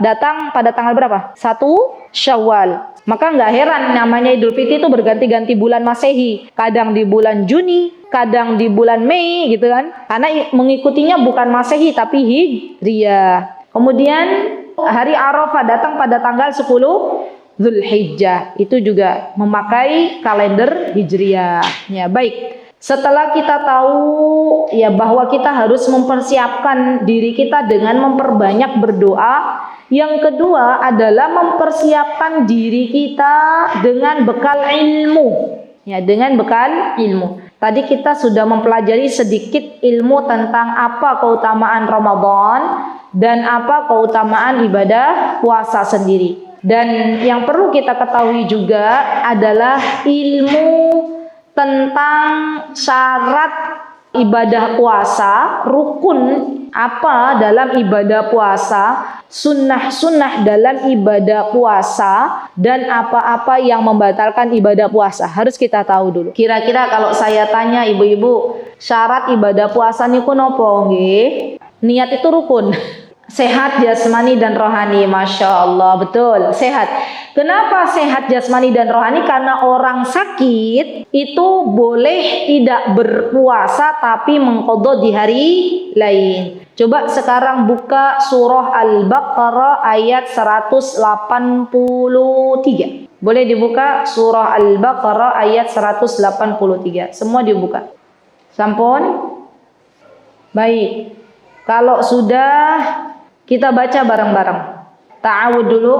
[SPEAKER 2] datang pada tanggal berapa? 1 Syawal. Maka nggak heran namanya Idul Fitri itu berganti-ganti bulan Masehi. Kadang di bulan Juni, kadang di bulan Mei gitu kan. Karena mengikutinya bukan Masehi tapi Hijriah. Kemudian hari Arafah datang pada tanggal 10 Dzulhijjah. Itu juga memakai kalender Hijriah. Ya, baik. Setelah kita tahu ya bahwa kita harus mempersiapkan diri kita dengan memperbanyak berdoa. Yang kedua adalah mempersiapkan diri kita dengan bekal ilmu. Ya, dengan bekal ilmu. Tadi kita sudah mempelajari sedikit ilmu tentang apa keutamaan Ramadan dan apa keutamaan ibadah puasa sendiri. Dan yang perlu kita ketahui juga adalah ilmu tentang syarat ibadah puasa, rukun apa dalam ibadah puasa, sunnah-sunnah dalam ibadah puasa, dan apa-apa yang membatalkan ibadah puasa. Harus kita tahu dulu. Kira-kira kalau saya tanya ibu-ibu, syarat ibadah puasa niku nopo nggih? Niat itu rukun. Sehat jasmani dan rohani. Masya Allah, betul, sehat. Kenapa sehat jasmani dan rohani? Karena orang sakit itu boleh tidak berpuasa tapi mengqadha di hari lain. Coba sekarang buka surah Al-Baqarah ayat 183. Boleh dibuka surah Al-Baqarah ayat 183. Semua dibuka. Sampun? Baik. Kalau sudah, kita baca bareng-bareng. Ta'awud dulu.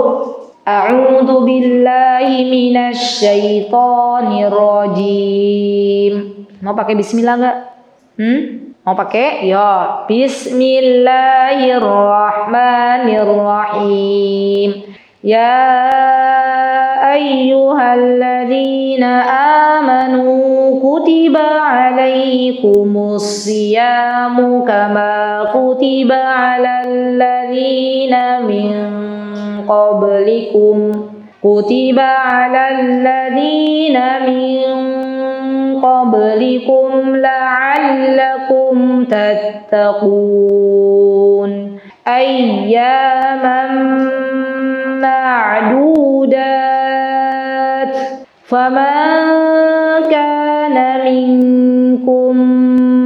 [SPEAKER 2] A'udzu billahi minasy syaithanir rajim. Mau pakai bismillah enggak? Mau pakai? Ya. Bismillahirrahmanirrahim. Ya ayyuhalladzina amanu kutiba alaikumus siyamu kama kutiba alal ladzina min qablikum kutiba alal ladzina min qablikum la'allakum tattaqun ayyaman ma'dudat faman kana minkum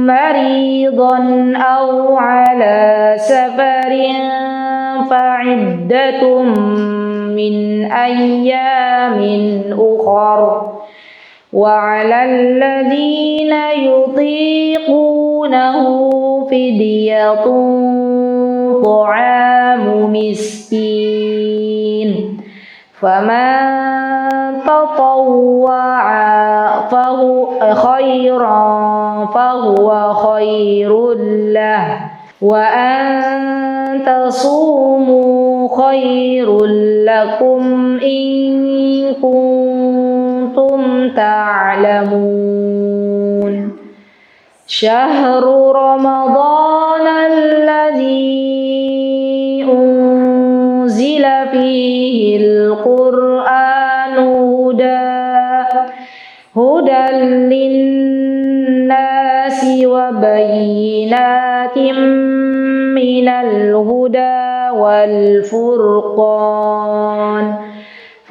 [SPEAKER 2] maridan aw ala safarin fa'iddatum min ayyamin ukhar wa 'alal ladzina yutiqunahu fidyatun ta'amu miskin faman tatawwa'a khairan fahuwa khairul lah wa an tasumu khairul lakum in kuntum ta'lamun. Syahru Ramadan alladzi unzila fihi al-Qur'an hudan lin-nasi wa bayyinatin minal huda wal furqan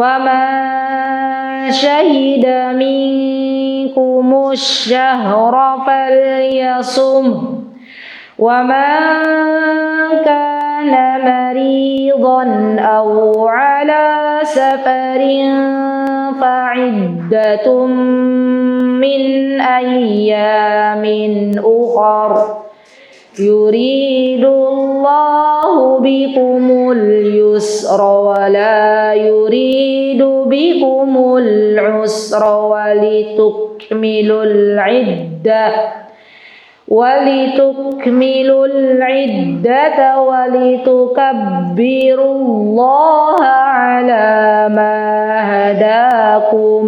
[SPEAKER 2] faman syahida minkumus syahra falyasum wa man kana maridan aw ala safarin fa'iddatum min ayyamin ukhar yuridullahu bikumul yusra wa la yuridu bikumul usra walitukmilul iddata walitukabbirullaha ala ma hadakum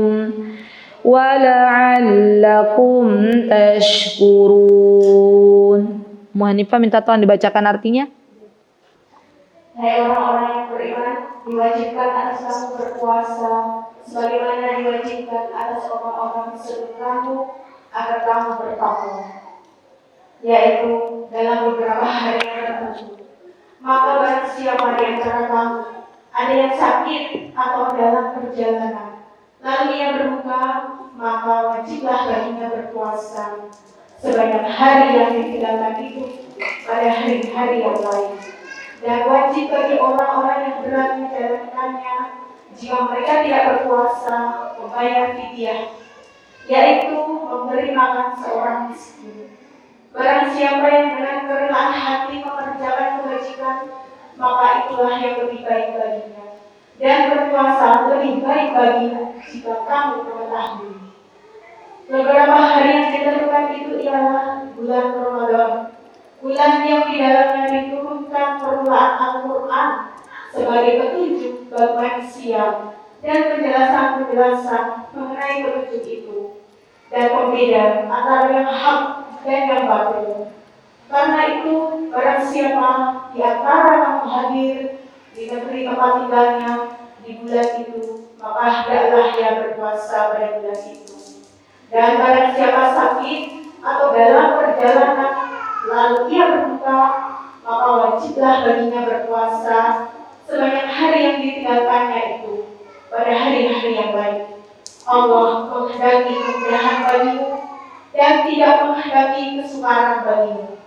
[SPEAKER 2] wa la'allakum tashkurun. Muhanifah minta tolong dibacakan artinya.
[SPEAKER 3] Hai orang-orang yang beriman, diwajibkan atas kamu berpuasa sebagaimana diwajibkan atas orang-orang sebelum kamu agar kamu bertakwa, yaitu dalam beberapa hari yang tertentu. Maka barang siapa di antara kamu ada yang sakit atau dalam perjalanan, lalu ia berbuka, maka wajiblah baginya berpuasa sebanyak hari yang ditinggalkan itu pada hari-hari yang lain. Dan wajib bagi orang-orang yang berani menjalankannya jika mereka tidak berpuasa membayar fidyah, yaitu memberi makan seorang miskin. Barang siapa yang dengan kerelaan hati mengerjakan kebajikan, maka itulah yang lebih baik baginya. Dan berpuasa lebih baik baginya jika kamu mengetahui. Beberapa hari yang ditentukan itu ialah bulan Ramadan, bulan yang di dalamnya diturunkan permulaan Al-Quran sebagai petunjuk bagi manusia dan penjelasan-penjelasan mengenai petunjuk itu dan pembeda antara yang hak dan yang batil. Karena itu, barang siapa di antara kamu hadir di negeri tempat tinggalnya di bulan itu, maka hendaklah ia berpuasa pada bulan itu. Dan barang siapa sakit atau dalam perjalanan lalu ia berbuka, maka wajiblah baginya berpuasa sebanyak hari yang ditinggalkannya itu pada hari-hari yang lain. Allah menghendaki kemudahan bagimu dan tidak menghendaki kesukaran bagimu.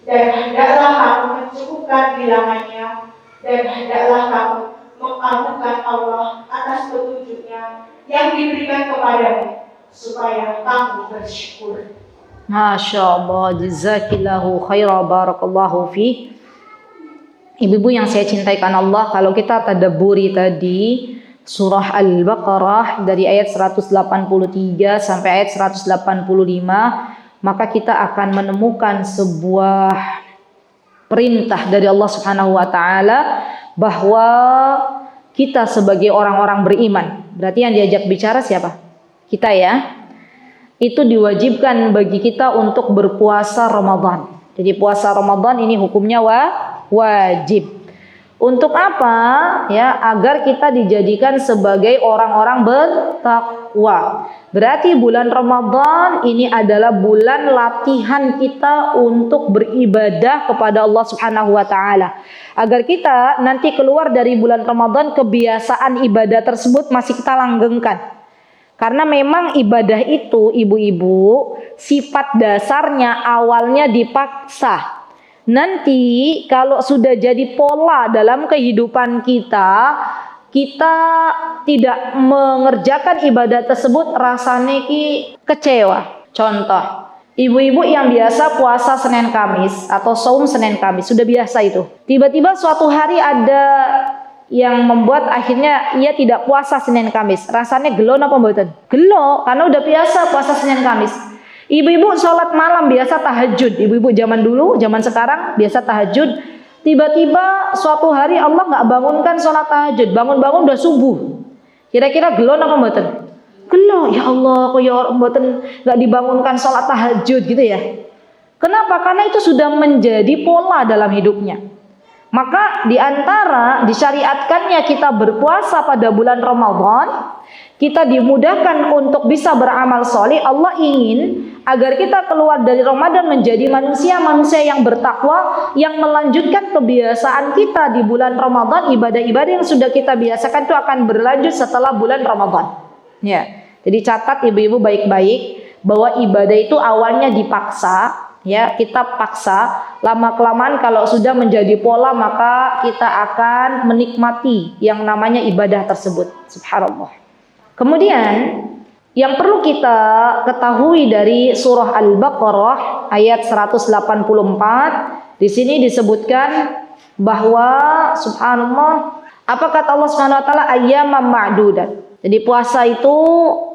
[SPEAKER 3] Dan hendaklah kamu mencukupkan bilangannya, dan hendaklah kamu mengagunkan Allah atas petunjuknya yang diberikan kepadamu, supaya kamu bersyukur.
[SPEAKER 2] Masya Allah, jazakillahu khaira, barakallahu fi. Ibu-ibu yang saya cintai karena Allah, kalau kita tadabburi tadi surah Al-Baqarah dari ayat 183 sampai ayat 185, maka kita akan menemukan sebuah perintah dari Allah Subhanahu wa taala bahwa kita sebagai orang-orang beriman, berarti yang diajak bicara siapa? Kita ya. Itu diwajibkan bagi kita untuk berpuasa Ramadan. Jadi puasa Ramadan ini hukumnya wajib. Untuk apa? Ya, agar kita dijadikan sebagai orang-orang bertakwa. Berarti bulan Ramadan ini adalah bulan latihan kita untuk beribadah kepada Allah Subhanahu wa taala. Agar kita nanti keluar dari bulan Ramadan, kebiasaan ibadah tersebut masih kita langgengkan. Karena memang ibadah itu, ibu-ibu, sifat dasarnya awalnya dipaksa. Nanti kalau sudah jadi pola dalam kehidupan kita, kita tidak mengerjakan ibadah tersebut, rasanya kecewa. Contoh, ibu-ibu yang biasa puasa Senin Kamis atau saum Senin Kamis, sudah biasa itu. Tiba-tiba suatu hari ada yang membuat akhirnya ia tidak puasa Senin Kamis. Rasanya gelo apa mboten? Gelo, karena udah biasa puasa Senin Kamis. Ibu-ibu sholat malam biasa tahajud. Ibu-ibu zaman dulu, zaman sekarang biasa tahajud. Tiba-tiba suatu hari Allah nggak bangunkan sholat tahajud. Bangun-bangun udah subuh. Kira-kira gelo apa mboten? Gelo, ya Allah, kok ya mboten nggak dibangunkan sholat tahajud gitu ya. Kenapa? Karena itu sudah menjadi pola dalam hidupnya. Maka di antara disyariatkannya kita berpuasa pada bulan Ramadan, kita dimudahkan untuk bisa beramal soleh. Allah ingin agar kita keluar dari Ramadan menjadi manusia yang bertakwa, yang melanjutkan kebiasaan kita di bulan Ramadan. Ibadah-ibadah yang sudah kita biasakan itu akan berlanjut setelah bulan Ramadan. Ya, jadi catat ibu-ibu baik-baik bahwa ibadah itu awalnya dipaksa. Ya, kita paksa, lama-kelamaan kalau sudah menjadi pola maka kita akan menikmati yang namanya ibadah tersebut. Subhanallah. Kemudian yang perlu kita ketahui dari surah Al-Baqarah ayat 184, di sini disebutkan bahwa subhanallah, apa kata Allah Subhanahu wa taala, ayyaman ma'dudat. Jadi puasa itu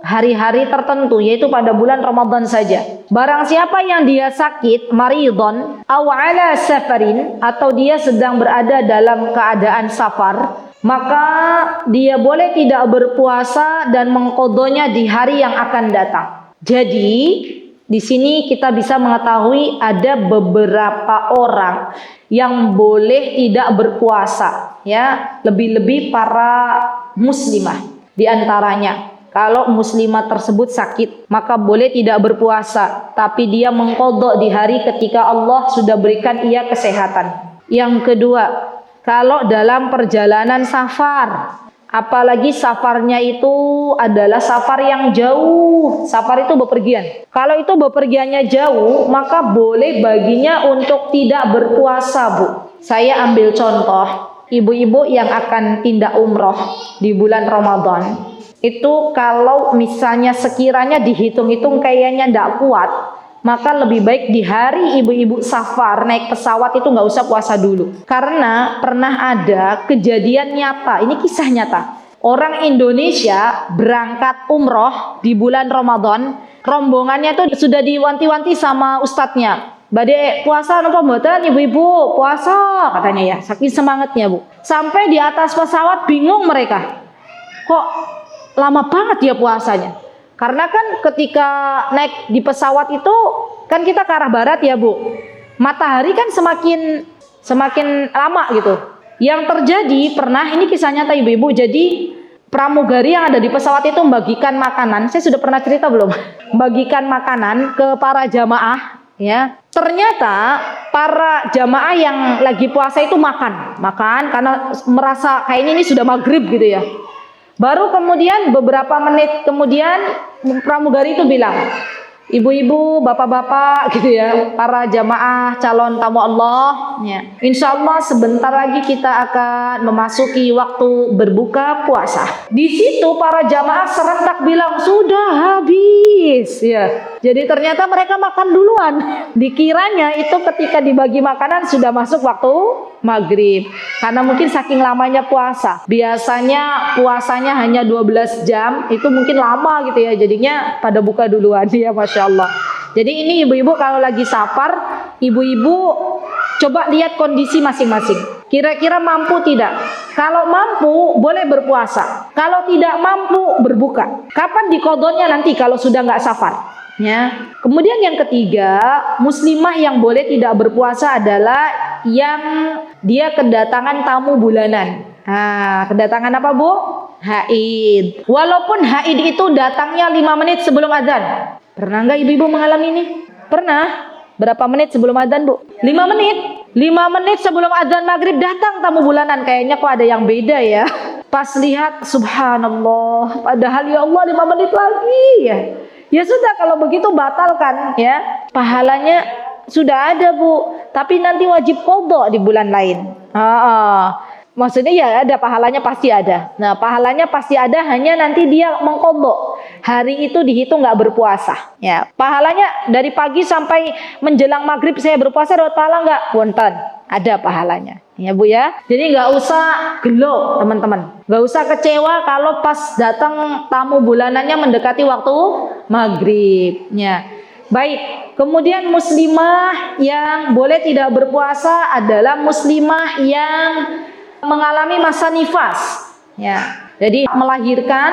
[SPEAKER 2] hari-hari tertentu, yaitu pada bulan Ramadan saja. Barang siapa yang dia sakit, maridon, aw ala safarin, atau dia sedang berada dalam keadaan safar, maka dia boleh tidak berpuasa dan mengqadhonya di hari yang akan datang. Jadi di sini kita bisa mengetahui ada beberapa orang yang boleh tidak berpuasa, ya, lebih-lebih para muslimah. Di antaranya, kalau muslimah tersebut sakit, maka boleh tidak berpuasa, tapi dia mengqadha di hari ketika Allah sudah berikan ia kesehatan. Yang kedua, kalau dalam perjalanan safar, apalagi safarnya itu adalah safar yang jauh, safar itu bepergian. Kalau itu bepergiannya jauh, maka boleh baginya untuk tidak berpuasa, Bu. Saya ambil contoh, ibu-ibu yang akan tindak umroh di bulan Ramadan, itu kalau misalnya sekiranya dihitung-hitung kayaknya tidak kuat, maka lebih baik di hari ibu-ibu safar naik pesawat itu nggak usah puasa dulu. Karena pernah ada kejadian nyata, ini kisah nyata. Orang Indonesia berangkat umroh di bulan Ramadan, rombongannya itu sudah diwanti-wanti sama ustadznya. Bade puasa nopo mboten ibu-ibu? Puasa katanya ya, saking semangatnya Bu. Sampai di atas pesawat bingung mereka. Kok lama banget ya puasanya? Karena kan ketika naik di pesawat itu kan kita ke arah barat ya Bu. Matahari kan semakin lama gitu. Yang terjadi pernah, ini kisah nyata ibu-ibu, jadi pramugari yang ada di pesawat itu membagikan makanan. Saya sudah pernah cerita belum? Membagikan makanan ke para jamaah, ya. Ternyata para jamaah yang lagi puasa itu makan karena merasa kayaknya ini sudah maghrib gitu ya. Baru kemudian beberapa menit kemudian pramugari itu bilang, ibu-ibu, bapak-bapak gitu ya, para jamaah calon tamu Allah, ya. Insya Allah sebentar lagi kita akan memasuki waktu berbuka puasa. Di situ para jamaah serentak bilang sudah habis, ya. Jadi ternyata mereka makan duluan. Dikiranya itu ketika dibagi makanan sudah masuk waktu maghrib. Karena mungkin saking lamanya puasa. Biasanya puasanya hanya 12 jam, itu mungkin lama gitu ya. Jadinya pada buka duluan ya, Masya Allah. Jadi ini ibu-ibu kalau lagi safar, ibu-ibu coba lihat kondisi masing-masing. Kira-kira mampu tidak? Kalau mampu boleh berpuasa. Kalau tidak mampu berbuka. Kapan diqadhonya nanti kalau sudah nggak safar? Ya. Kemudian yang ketiga, muslimah yang boleh tidak berpuasa adalah yang dia kedatangan tamu bulanan. Nah, kedatangan apa Bu? Haid. Walaupun haid itu datangnya 5 menit sebelum azan. Pernah nggak ibu-ibu mengalami ini? Pernah. Berapa menit sebelum azan Bu? 5 menit. 5 menit sebelum azan maghrib datang tamu bulanan. Kayaknya kok ada yang beda ya. Pas lihat, subhanallah. Padahal ya Allah 5 menit lagi ya. Ya sudah, kalau begitu batalkan ya. Pahalanya sudah ada Bu, tapi nanti wajib qadha di bulan lain. Maksudnya ya ada pahalanya, pasti ada. Nah, pahalanya pasti ada, hanya nanti dia mengqadha. Hari itu dihitung nggak berpuasa. Ya, pahalanya dari pagi sampai menjelang maghrib saya berpuasa, dapat pahala nggak? Wonten, ada pahalanya. Ya Bu ya. Jadi nggak usah gelo teman-teman. Nggak usah kecewa kalau pas datang tamu bulanannya mendekati waktu maghribnya. Baik. Kemudian muslimah yang boleh tidak berpuasa adalah muslimah yang mengalami masa nifas. Ya. Jadi melahirkan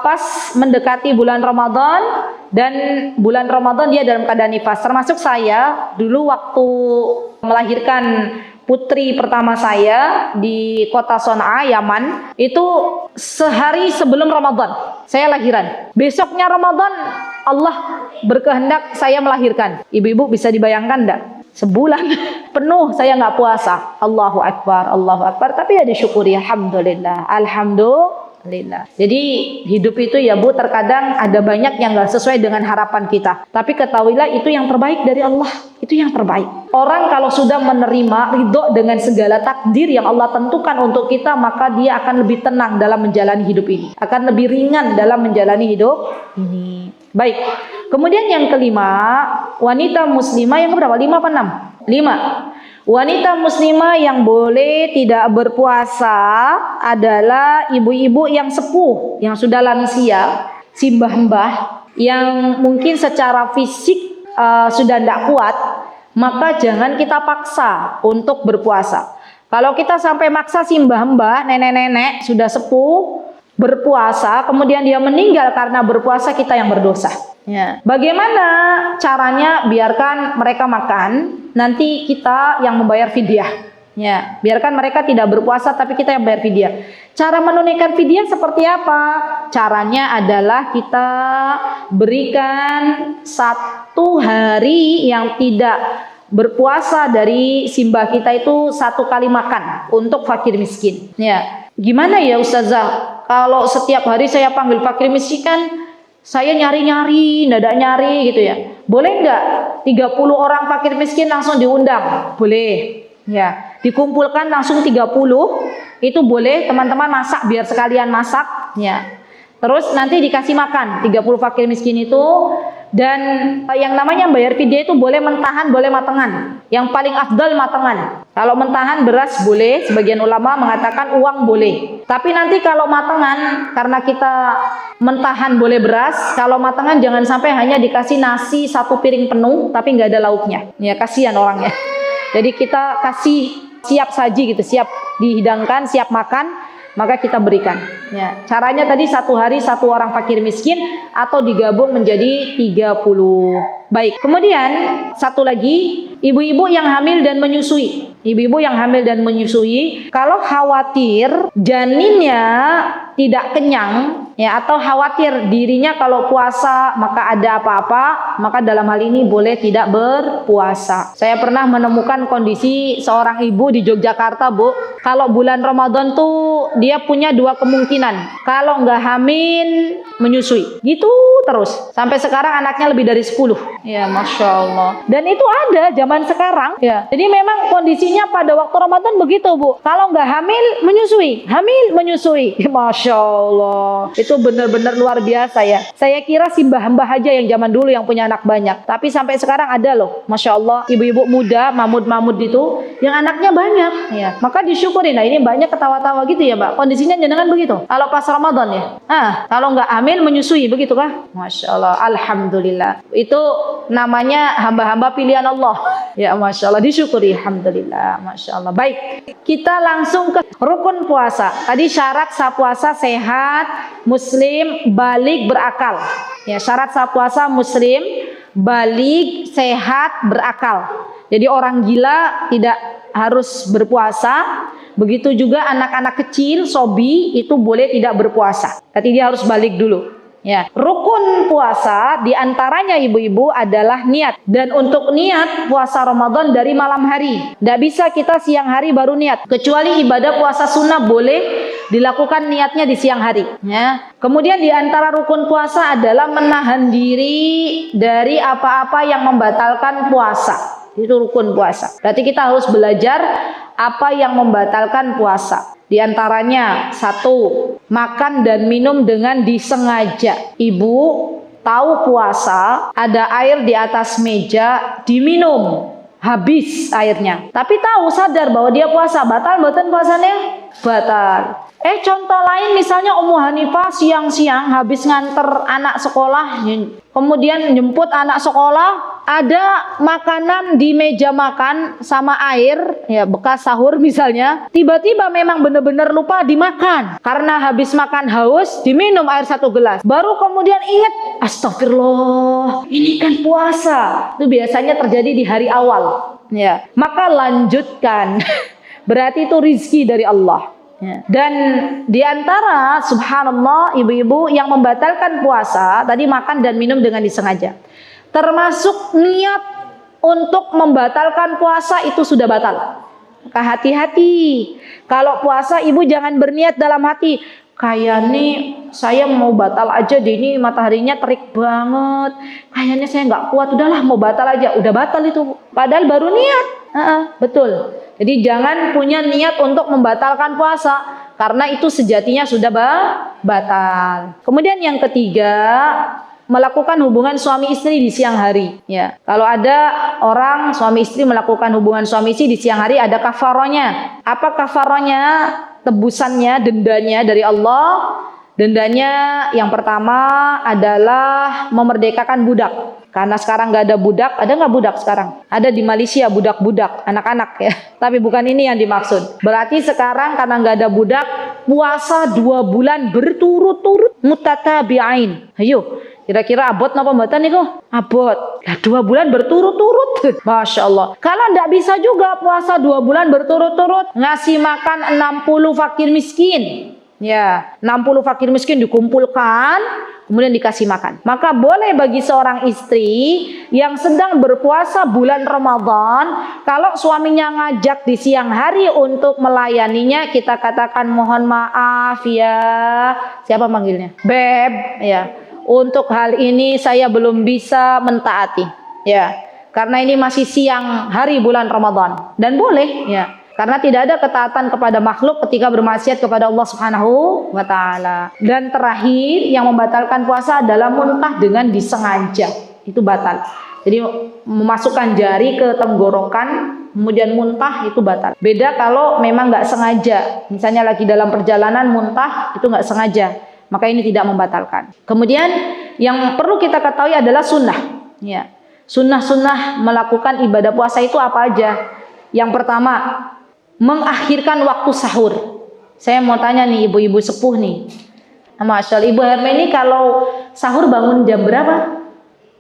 [SPEAKER 2] pas mendekati bulan Ramadan, dan bulan Ramadan dia dalam keadaan nifas. Termasuk saya dulu waktu melahirkan putri pertama saya di kota Son'a, Yaman, itu sehari sebelum Ramadan saya lahiran. Besoknya Ramadan Allah berkehendak saya melahirkan. Ibu-ibu bisa dibayangkan enggak? Sebulan penuh saya nggak puasa. Allahu Akbar, Allahu Akbar. Tapi ya disyukuri, alhamdulillah, alhamdulillah. Jadi hidup itu ya Bu, terkadang ada banyak yang nggak sesuai dengan harapan kita. Tapi ketahuilah itu yang terbaik dari Allah. Itu yang terbaik. Orang kalau sudah menerima ridho dengan segala takdir yang Allah tentukan untuk kita, maka dia akan lebih tenang dalam menjalani hidup ini. Akan lebih ringan dalam menjalani hidup ini. Baik. Kemudian yang kelima, wanita muslimah yang berapa? 5 apa 6? 5. Wanita muslimah yang boleh tidak berpuasa adalah ibu-ibu yang sepuh, yang sudah lansia, si mbah-mbah, yang mungkin secara fisik sudah tidak kuat, maka jangan kita paksa untuk berpuasa. Kalau kita sampai maksa si mbah-mbah, nenek-nenek sudah sepuh berpuasa, kemudian dia meninggal karena berpuasa, kita yang berdosa. Ya. Bagaimana caranya? Biarkan mereka makan, nanti kita yang membayar fidyah. Ya, biarkan mereka tidak berpuasa tapi kita yang bayar fidyah. Cara menunaikan fidyah seperti apa? Caranya adalah kita berikan 1 hari yang tidak berpuasa dari simbah kita itu 1 kali makan untuk fakir miskin. Ya. Gimana ya Ustazah? Kalau setiap hari saya panggil fakir miskin kan saya nyari-nyari, dadak nyari gitu ya. Boleh enggak 30 orang fakir miskin langsung diundang? Boleh. Ya, dikumpulkan langsung 30. Itu boleh, teman-teman masak biar sekalian masak, ya. Terus nanti dikasih makan 30 fakir miskin itu. Dan yang namanya bayar fidyah itu boleh mentahan, boleh matengan. Yang paling afdal matengan. Kalau mentahan beras boleh, sebagian ulama mengatakan uang boleh. Tapi nanti kalau matengan, karena kita mentahan boleh beras, kalau matengan jangan sampai hanya dikasih nasi 1 piring penuh, tapi nggak ada lauknya. Ya kasihan orangnya. Jadi kita kasih siap saji gitu, siap dihidangkan, siap makan, maka kita berikan. Ya, caranya tadi 1 hari 1 orang fakir miskin atau digabung menjadi 30. Baik. Kemudian satu lagi, ibu-ibu yang hamil dan menyusui. Ibu-ibu yang hamil dan menyusui, kalau khawatir janinnya tidak kenyang, ya, atau khawatir dirinya kalau puasa maka ada apa-apa, maka dalam hal ini boleh tidak berpuasa. Saya pernah menemukan kondisi seorang ibu di Yogyakarta, Bu. Kalau bulan Ramadan tuh dia punya 2 kemungkinan. Kalau nggak hamil, menyusui. Gitu terus. Sampai sekarang anaknya lebih dari 10. Ya, Masya Allah. Dan itu ada zaman sekarang. Ya. Jadi memang kondisinya pada waktu Ramadan begitu, Bu. Kalau nggak hamil, menyusui. Hamil, menyusui. Masya Allah. Itu benar-benar luar biasa ya. Saya kira si mbah-mbah aja yang zaman dulu yang punya anak banyak. Tapi sampai sekarang ada loh. Masya Allah. Ibu-ibu muda, mamud-mamud itu, yang anaknya banyak. Ya. Maka disyukuri. Nah ini banyak ketawa-tawa gitu ya, Mbak. Kondisinya jenengan begitu. Kalau pas Ramadan ya. Kalau nggak hamil, menyusui. Begitu kah? Masya Allah. Alhamdulillah. Itu namanya hamba-hamba pilihan Allah. Ya, Masya Allah, disyukuri. Alhamdulillah, Masya Allah. Baik, kita langsung ke rukun puasa. Tadi syarat sah puasa sehat, muslim, balik, berakal. Ya, syarat sah puasa muslim, balik, sehat, berakal. Jadi orang gila tidak harus berpuasa. Begitu juga anak-anak kecil, sobi, itu boleh tidak berpuasa. Tapi dia harus balik dulu. Ya, rukun puasa diantaranya ibu-ibu adalah niat. Dan untuk niat puasa Ramadan dari malam hari. Tidak bisa kita siang hari baru niat. Kecuali ibadah puasa sunnah boleh dilakukan niatnya di siang hari. Ya. Kemudian diantara rukun puasa adalah menahan diri dari apa-apa yang membatalkan puasa. Itu rukun puasa. Berarti kita harus belajar apa yang membatalkan puasa. Di antaranya 1, makan dan minum dengan disengaja. Ibu tahu puasa, ada air di atas meja, diminum, habis airnya. Tapi tahu sadar bahwa dia puasa, batal puasanya? Batal. Contoh lain misalnya Ummu Hanifah siang-siang habis nganter anak sekolah, kemudian jemput anak sekolah, ada makanan di meja makan sama air, ya bekas sahur misalnya, tiba-tiba memang benar-benar lupa dimakan. Karena habis makan haus, diminum air 1 gelas. Baru kemudian ingat, astagfirullah, ini kan puasa. Itu biasanya terjadi di hari awal. Ya, maka lanjutkan. Berarti itu rizki dari Allah. Ya. Dan diantara subhanallah ibu-ibu yang membatalkan puasa tadi makan dan minum dengan disengaja, termasuk niat untuk membatalkan puasa itu sudah batal. Maka hati-hati kalau puasa ibu jangan berniat dalam hati kayaknya saya mau batal aja deh, ini mataharinya terik banget, kayaknya saya nggak kuat, udahlah mau batal aja, udah batal itu padahal baru niat. Betul. Jadi jangan punya niat untuk membatalkan puasa karena itu sejatinya sudah batal. Kemudian yang ketiga, melakukan hubungan suami istri di siang hari. Ya, kalau ada orang suami istri melakukan hubungan suami istri di siang hari ada kafarohnya. Apa kafarohnya? Tebusannya, dendanya dari Allah. Dendanya yang pertama adalah memerdekakan budak. Karena sekarang nggak ada budak, ada nggak budak sekarang? Ada di Malaysia budak-budak, anak-anak ya. Tapi bukan ini yang dimaksud. Berarti sekarang karena nggak ada budak, puasa 2 bulan berturut-turut mutatabi'ain. Ayo, kira-kira abot napa mboten niku? Abot. Lah 2 bulan berturut-turut. Masya Allah. Kalau nggak bisa juga puasa 2 bulan berturut-turut, ngasih makan 60 fakir miskin. Ya, 60 fakir miskin dikumpulkan, kemudian dikasih makan. Maka boleh bagi seorang istri yang sedang berpuasa bulan Ramadan, kalau suaminya ngajak di siang hari untuk melayaninya, kita katakan mohon maaf ya. Siapa manggilnya? Beb, ya. Untuk hal ini saya belum bisa mentaati, ya. Karena ini masih siang hari bulan Ramadan dan boleh, ya. Karena tidak ada ketaatan kepada makhluk ketika bermaksiat kepada Allah Subhanahu wa taala. Dan terakhir yang membatalkan puasa adalah muntah dengan disengaja. Itu batal. Jadi memasukkan jari ke tenggorokan kemudian muntah itu batal. Beda kalau memang nggak sengaja. Misalnya lagi dalam perjalanan muntah itu nggak sengaja. Maka ini tidak membatalkan. Kemudian yang perlu kita ketahui adalah sunnah. Ya. Sunnah-sunnah melakukan ibadah puasa itu apa aja? Yang pertama, mengakhirkan waktu sahur. Saya mau tanya nih ibu-ibu sepuh nih. Masya Allah, Ibu Herme ini kalau sahur bangun jam berapa?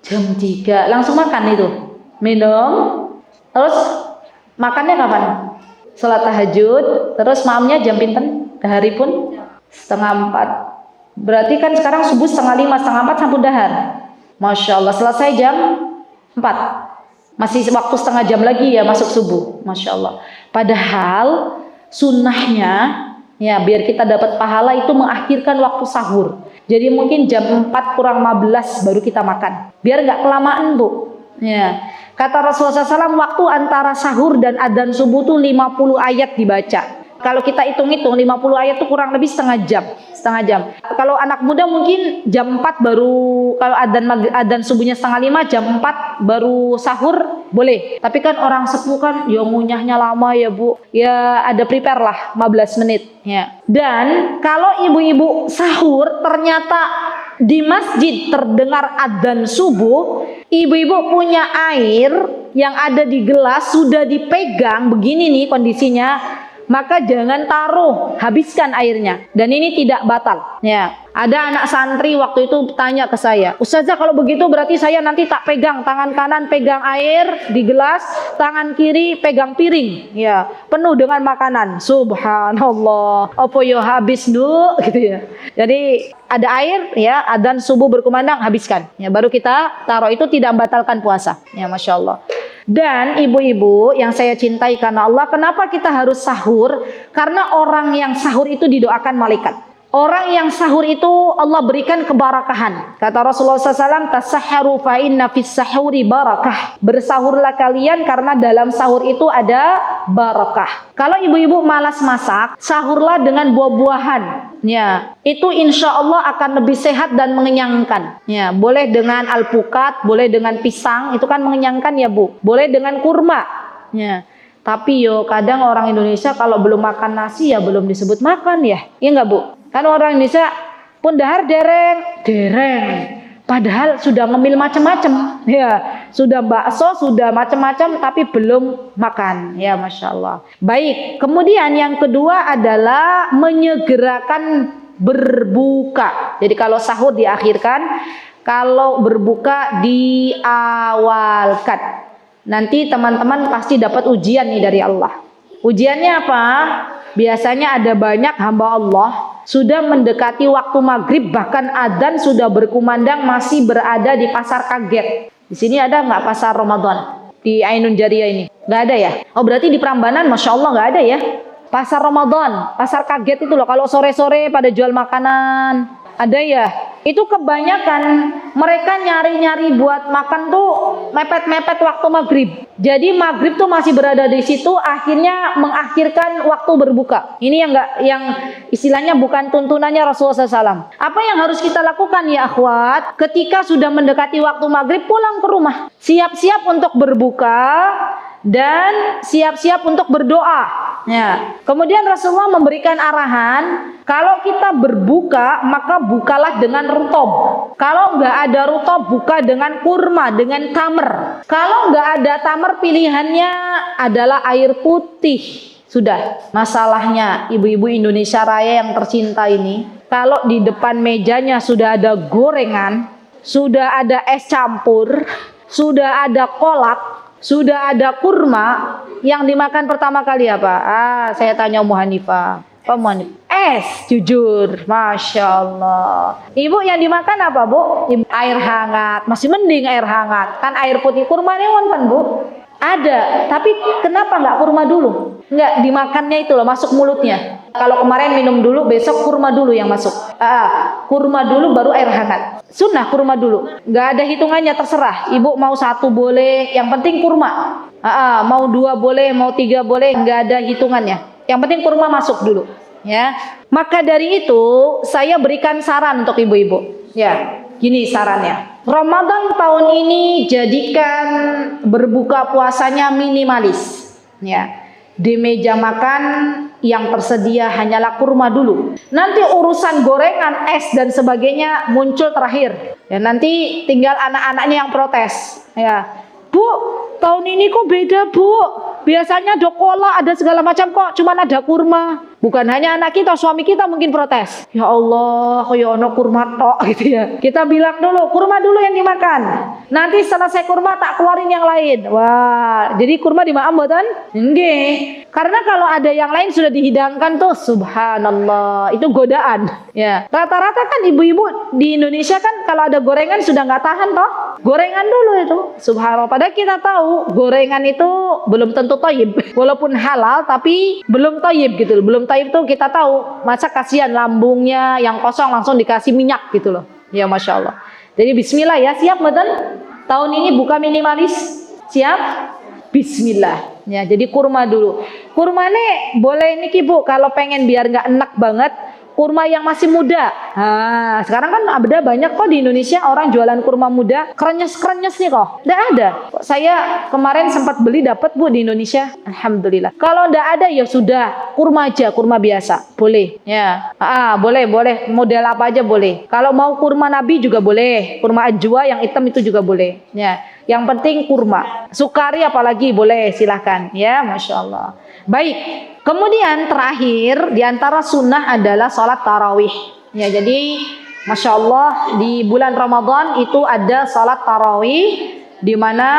[SPEAKER 2] Jam 3. Langsung makan itu. Minum. Terus makannya kapan? Salat tahajud. Terus malamnya jam pinten? Dahari pun 3:30. Berarti kan sekarang subuh 4:30, 3:30 sampai dahar. Masya Allah, selesai jam 4. Masih waktu setengah jam lagi ya masuk subuh. Masya Allah. Padahal sunnahnya ya biar kita dapat pahala itu mengakhirkan waktu sahur. Jadi mungkin jam 4 kurang 15 baru kita makan. Biar nggak kelamaan Bu. Ya. Kata Rasulullah SAW waktu antara sahur dan adzan subuh tuh 50 ayat dibaca. Kalau kita hitung-hitung 50 ayat itu kurang lebih setengah jam. Kalau anak muda mungkin jam 4 baru, kalau adzan subuhnya 4:30, jam 4 baru sahur boleh. Tapi kan orang sepuh kan ya ngunyahnya lama ya Bu. Ya ada prepare lah 15 menit ya. Dan kalau ibu-ibu sahur ternyata di masjid terdengar adzan subuh, ibu-ibu punya air yang ada di gelas sudah dipegang begini nih kondisinya, maka jangan taruh, habiskan airnya. Dan ini tidak batal. Ya, ada anak santri waktu itu tanya ke saya, Ustazah kalau begitu berarti saya nanti tak pegang, tangan kanan pegang air di gelas, tangan kiri pegang piring, ya, penuh dengan makanan. Subhanallah, apa yo habis du, gitu ya. Jadi ada air, ya, adzan subuh berkumandang, habiskan. Ya, baru kita taruh, itu tidak membatalkan puasa. Ya, masya Allah. Dan ibu-ibu yang saya cintai karena Allah, kenapa kita harus sahur? Karena orang yang sahur itu didoakan malaikat. Orang yang sahur itu Allah berikan keberkahan. Kata Rasulullah SAW, tasahharu fa inna fis sahuri barakah. Bersahurlah kalian karena dalam sahur itu ada barakah. Kalau ibu-ibu malas masak, sahurlah dengan buah-buahan. Ya, itu insya Allah akan lebih sehat dan mengenyangkan. Ya, boleh dengan alpukat, boleh dengan pisang, itu kan mengenyangkan ya Bu. Boleh dengan kurma. Ya. Tapi yo kadang orang Indonesia kalau belum makan nasi ya belum disebut makan ya. Iya enggak Bu? Kan orang Indonesia pun dahar dereng. Padahal sudah ngemil macam-macam. Ya, sudah bakso, sudah macam-macam tapi belum makan. Ya, masya Allah. Baik, kemudian yang kedua adalah menyegerakan berbuka. Jadi kalau sahur diakhirkan, kalau berbuka diawalkan. Nanti teman-teman pasti dapat ujian nih dari Allah. Ujiannya apa? Biasanya ada banyak hamba Allah sudah mendekati waktu maghrib, bahkan adzan sudah berkumandang masih berada di pasar kaget. Di sini ada nggak pasar Ramadan? Di Ainun Jariyah ini? Nggak ada ya? Oh berarti di Prambanan Masya Allah nggak ada ya? Pasar Ramadan, pasar kaget itu loh, kalau sore-sore pada jual makanan. Ada ya? Itu kebanyakan mereka nyari-nyari buat makan tuh mepet-mepet waktu maghrib. Jadi maghrib tuh masih berada di situ, akhirnya mengakhirkan waktu berbuka. Ini yang istilahnya bukan tuntunannya Rasulullah SAW. Apa yang harus kita lakukan ya akhwat? Ketika sudah mendekati waktu maghrib, pulang ke rumah. Siap-siap untuk berbuka dan siap-siap untuk berdoa. Ya. Kemudian Rasulullah memberikan arahan, kalau kita berbuka maka bukalah dengan rutob. Kalau nggak ada rutob, buka dengan kurma, dengan tamer. Kalau nggak ada tamer, pilihannya adalah air putih. Sudah. Masalahnya ibu-ibu Indonesia Raya yang tercinta ini, kalau di depan mejanya sudah ada gorengan, sudah ada es campur, sudah ada kolak, sudah ada kurma, yang dimakan pertama kali apa? Saya tanya Ummu Hanifah. Pak Ummu Hanifah, es, jujur, Masya Allah. Ibu yang dimakan apa Bu? Air hangat, masih mending air hangat. Kan air putih, kurma newon kan Bu? Ada, tapi kenapa nggak kurma dulu? Nggak dimakannya itu loh, masuk mulutnya. Kalau kemarin minum dulu, besok kurma dulu yang masuk. Kurma dulu baru air hangat. Sunnah kurma dulu. Nggak ada hitungannya, terserah. Ibu mau 1 boleh, yang penting kurma. Mau 2 boleh, mau 3 boleh, nggak ada hitungannya. Yang penting kurma masuk dulu. Ya. Maka dari itu saya berikan saran untuk ibu-ibu. Ya, gini sarannya. Ramadan tahun ini jadikan berbuka puasanya minimalis. Ya. Di meja makan yang tersedia hanyalah kurma dulu. Nanti urusan gorengan, es dan sebagainya muncul terakhir. Ya, nanti tinggal anak-anaknya yang protes. Ya. Bu, tahun ini kok beda Bu? Biasanya ada kola, ada segala macam, kok cuman ada kurma. Bukan hanya anak kita, suami kita mungkin protes. Ya Allah, kok ya ono kurma tok gitu ya. Kita bilang dulu, kurma dulu yang dimakan. Nanti selesai kurma tak keluarin yang lain. Wah, jadi kurma dimakan mboten? Nggih. Karena kalau ada yang lain sudah dihidangkan tuh, subhanallah, itu godaan. Ya, rata-rata kan ibu-ibu di Indonesia kan kalau ada gorengan sudah nggak tahan toh. Gorengan dulu itu, subhanallah. Padahal kita tahu gorengan itu belum tentu thayyib. Walaupun halal tapi belum thayyib gitu. Belum thayyib itu kita tahu. Masa kasihan lambungnya yang kosong langsung dikasih minyak gitu loh. Ya Masya Allah. Jadi bismillah ya, siap mboten? Tahun ini buka minimalis. Siap? Bismillah. Ya, jadi kurma dulu. Kurma nih boleh niki Bu, kalau pengen biar nggak enak banget, kurma yang masih muda. Sekarang kan ada banyak kok di Indonesia orang jualan kurma muda, krenyes-krenyes nih kok. Nggak ada. Saya kemarin sempat beli dapat Bu di Indonesia. Alhamdulillah. Kalau nggak ada ya sudah, kurma aja, kurma biasa. Boleh. Ya. Boleh. Model apa aja boleh. Kalau mau kurma Nabi juga boleh. Kurma ajwa yang hitam itu juga boleh. Ya. Yang penting kurma. Sukari apalagi boleh, silahkan. Ya, Masya Allah. Baik. Kemudian terakhir di antara sunnah adalah sholat tarawih. Ya, jadi Masya Allah di bulan Ramadan itu ada sholat tarawih, di mana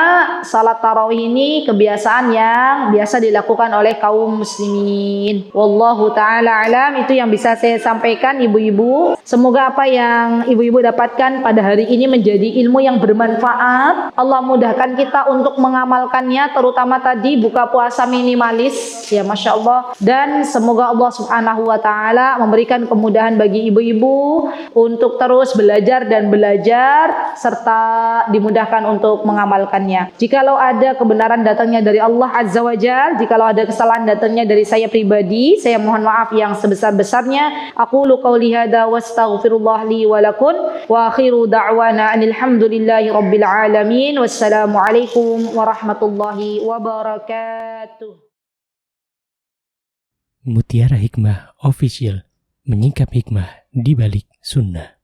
[SPEAKER 2] sholat tarawih ini kebiasaan yang biasa dilakukan oleh kaum muslimin. Wallahu ta'ala alam, itu yang bisa saya sampaikan ibu-ibu. Semoga apa yang ibu-ibu dapatkan pada hari ini menjadi ilmu yang bermanfaat. Allah mudahkan kita untuk mengamalkannya, terutama tadi buka puasa minimalis. Ya Masya Allah. Dan semoga Allah subhanahu wa ta'ala memberikan kemudahan bagi ibu-ibu untuk terus belajar dan belajar, serta dimudahkan untuk mengamalkannya. Jikalau ada kebenaran datangnya dari Allah Azza wa Jal, jikalau ada kesalahan datangnya dari saya pribadi, saya mohon maaf yang sebesar-besarnya. Aqulu qawli hadza wa astaghfirullah li wa lakum wa akhiru da'wana anil hamdulillahi rabbil alamin. Wassalamu alaikum warahmatullahi wabarakatuh.
[SPEAKER 1] Mutiara Hikmah Official, menyingkap hikmah di balik sunnah.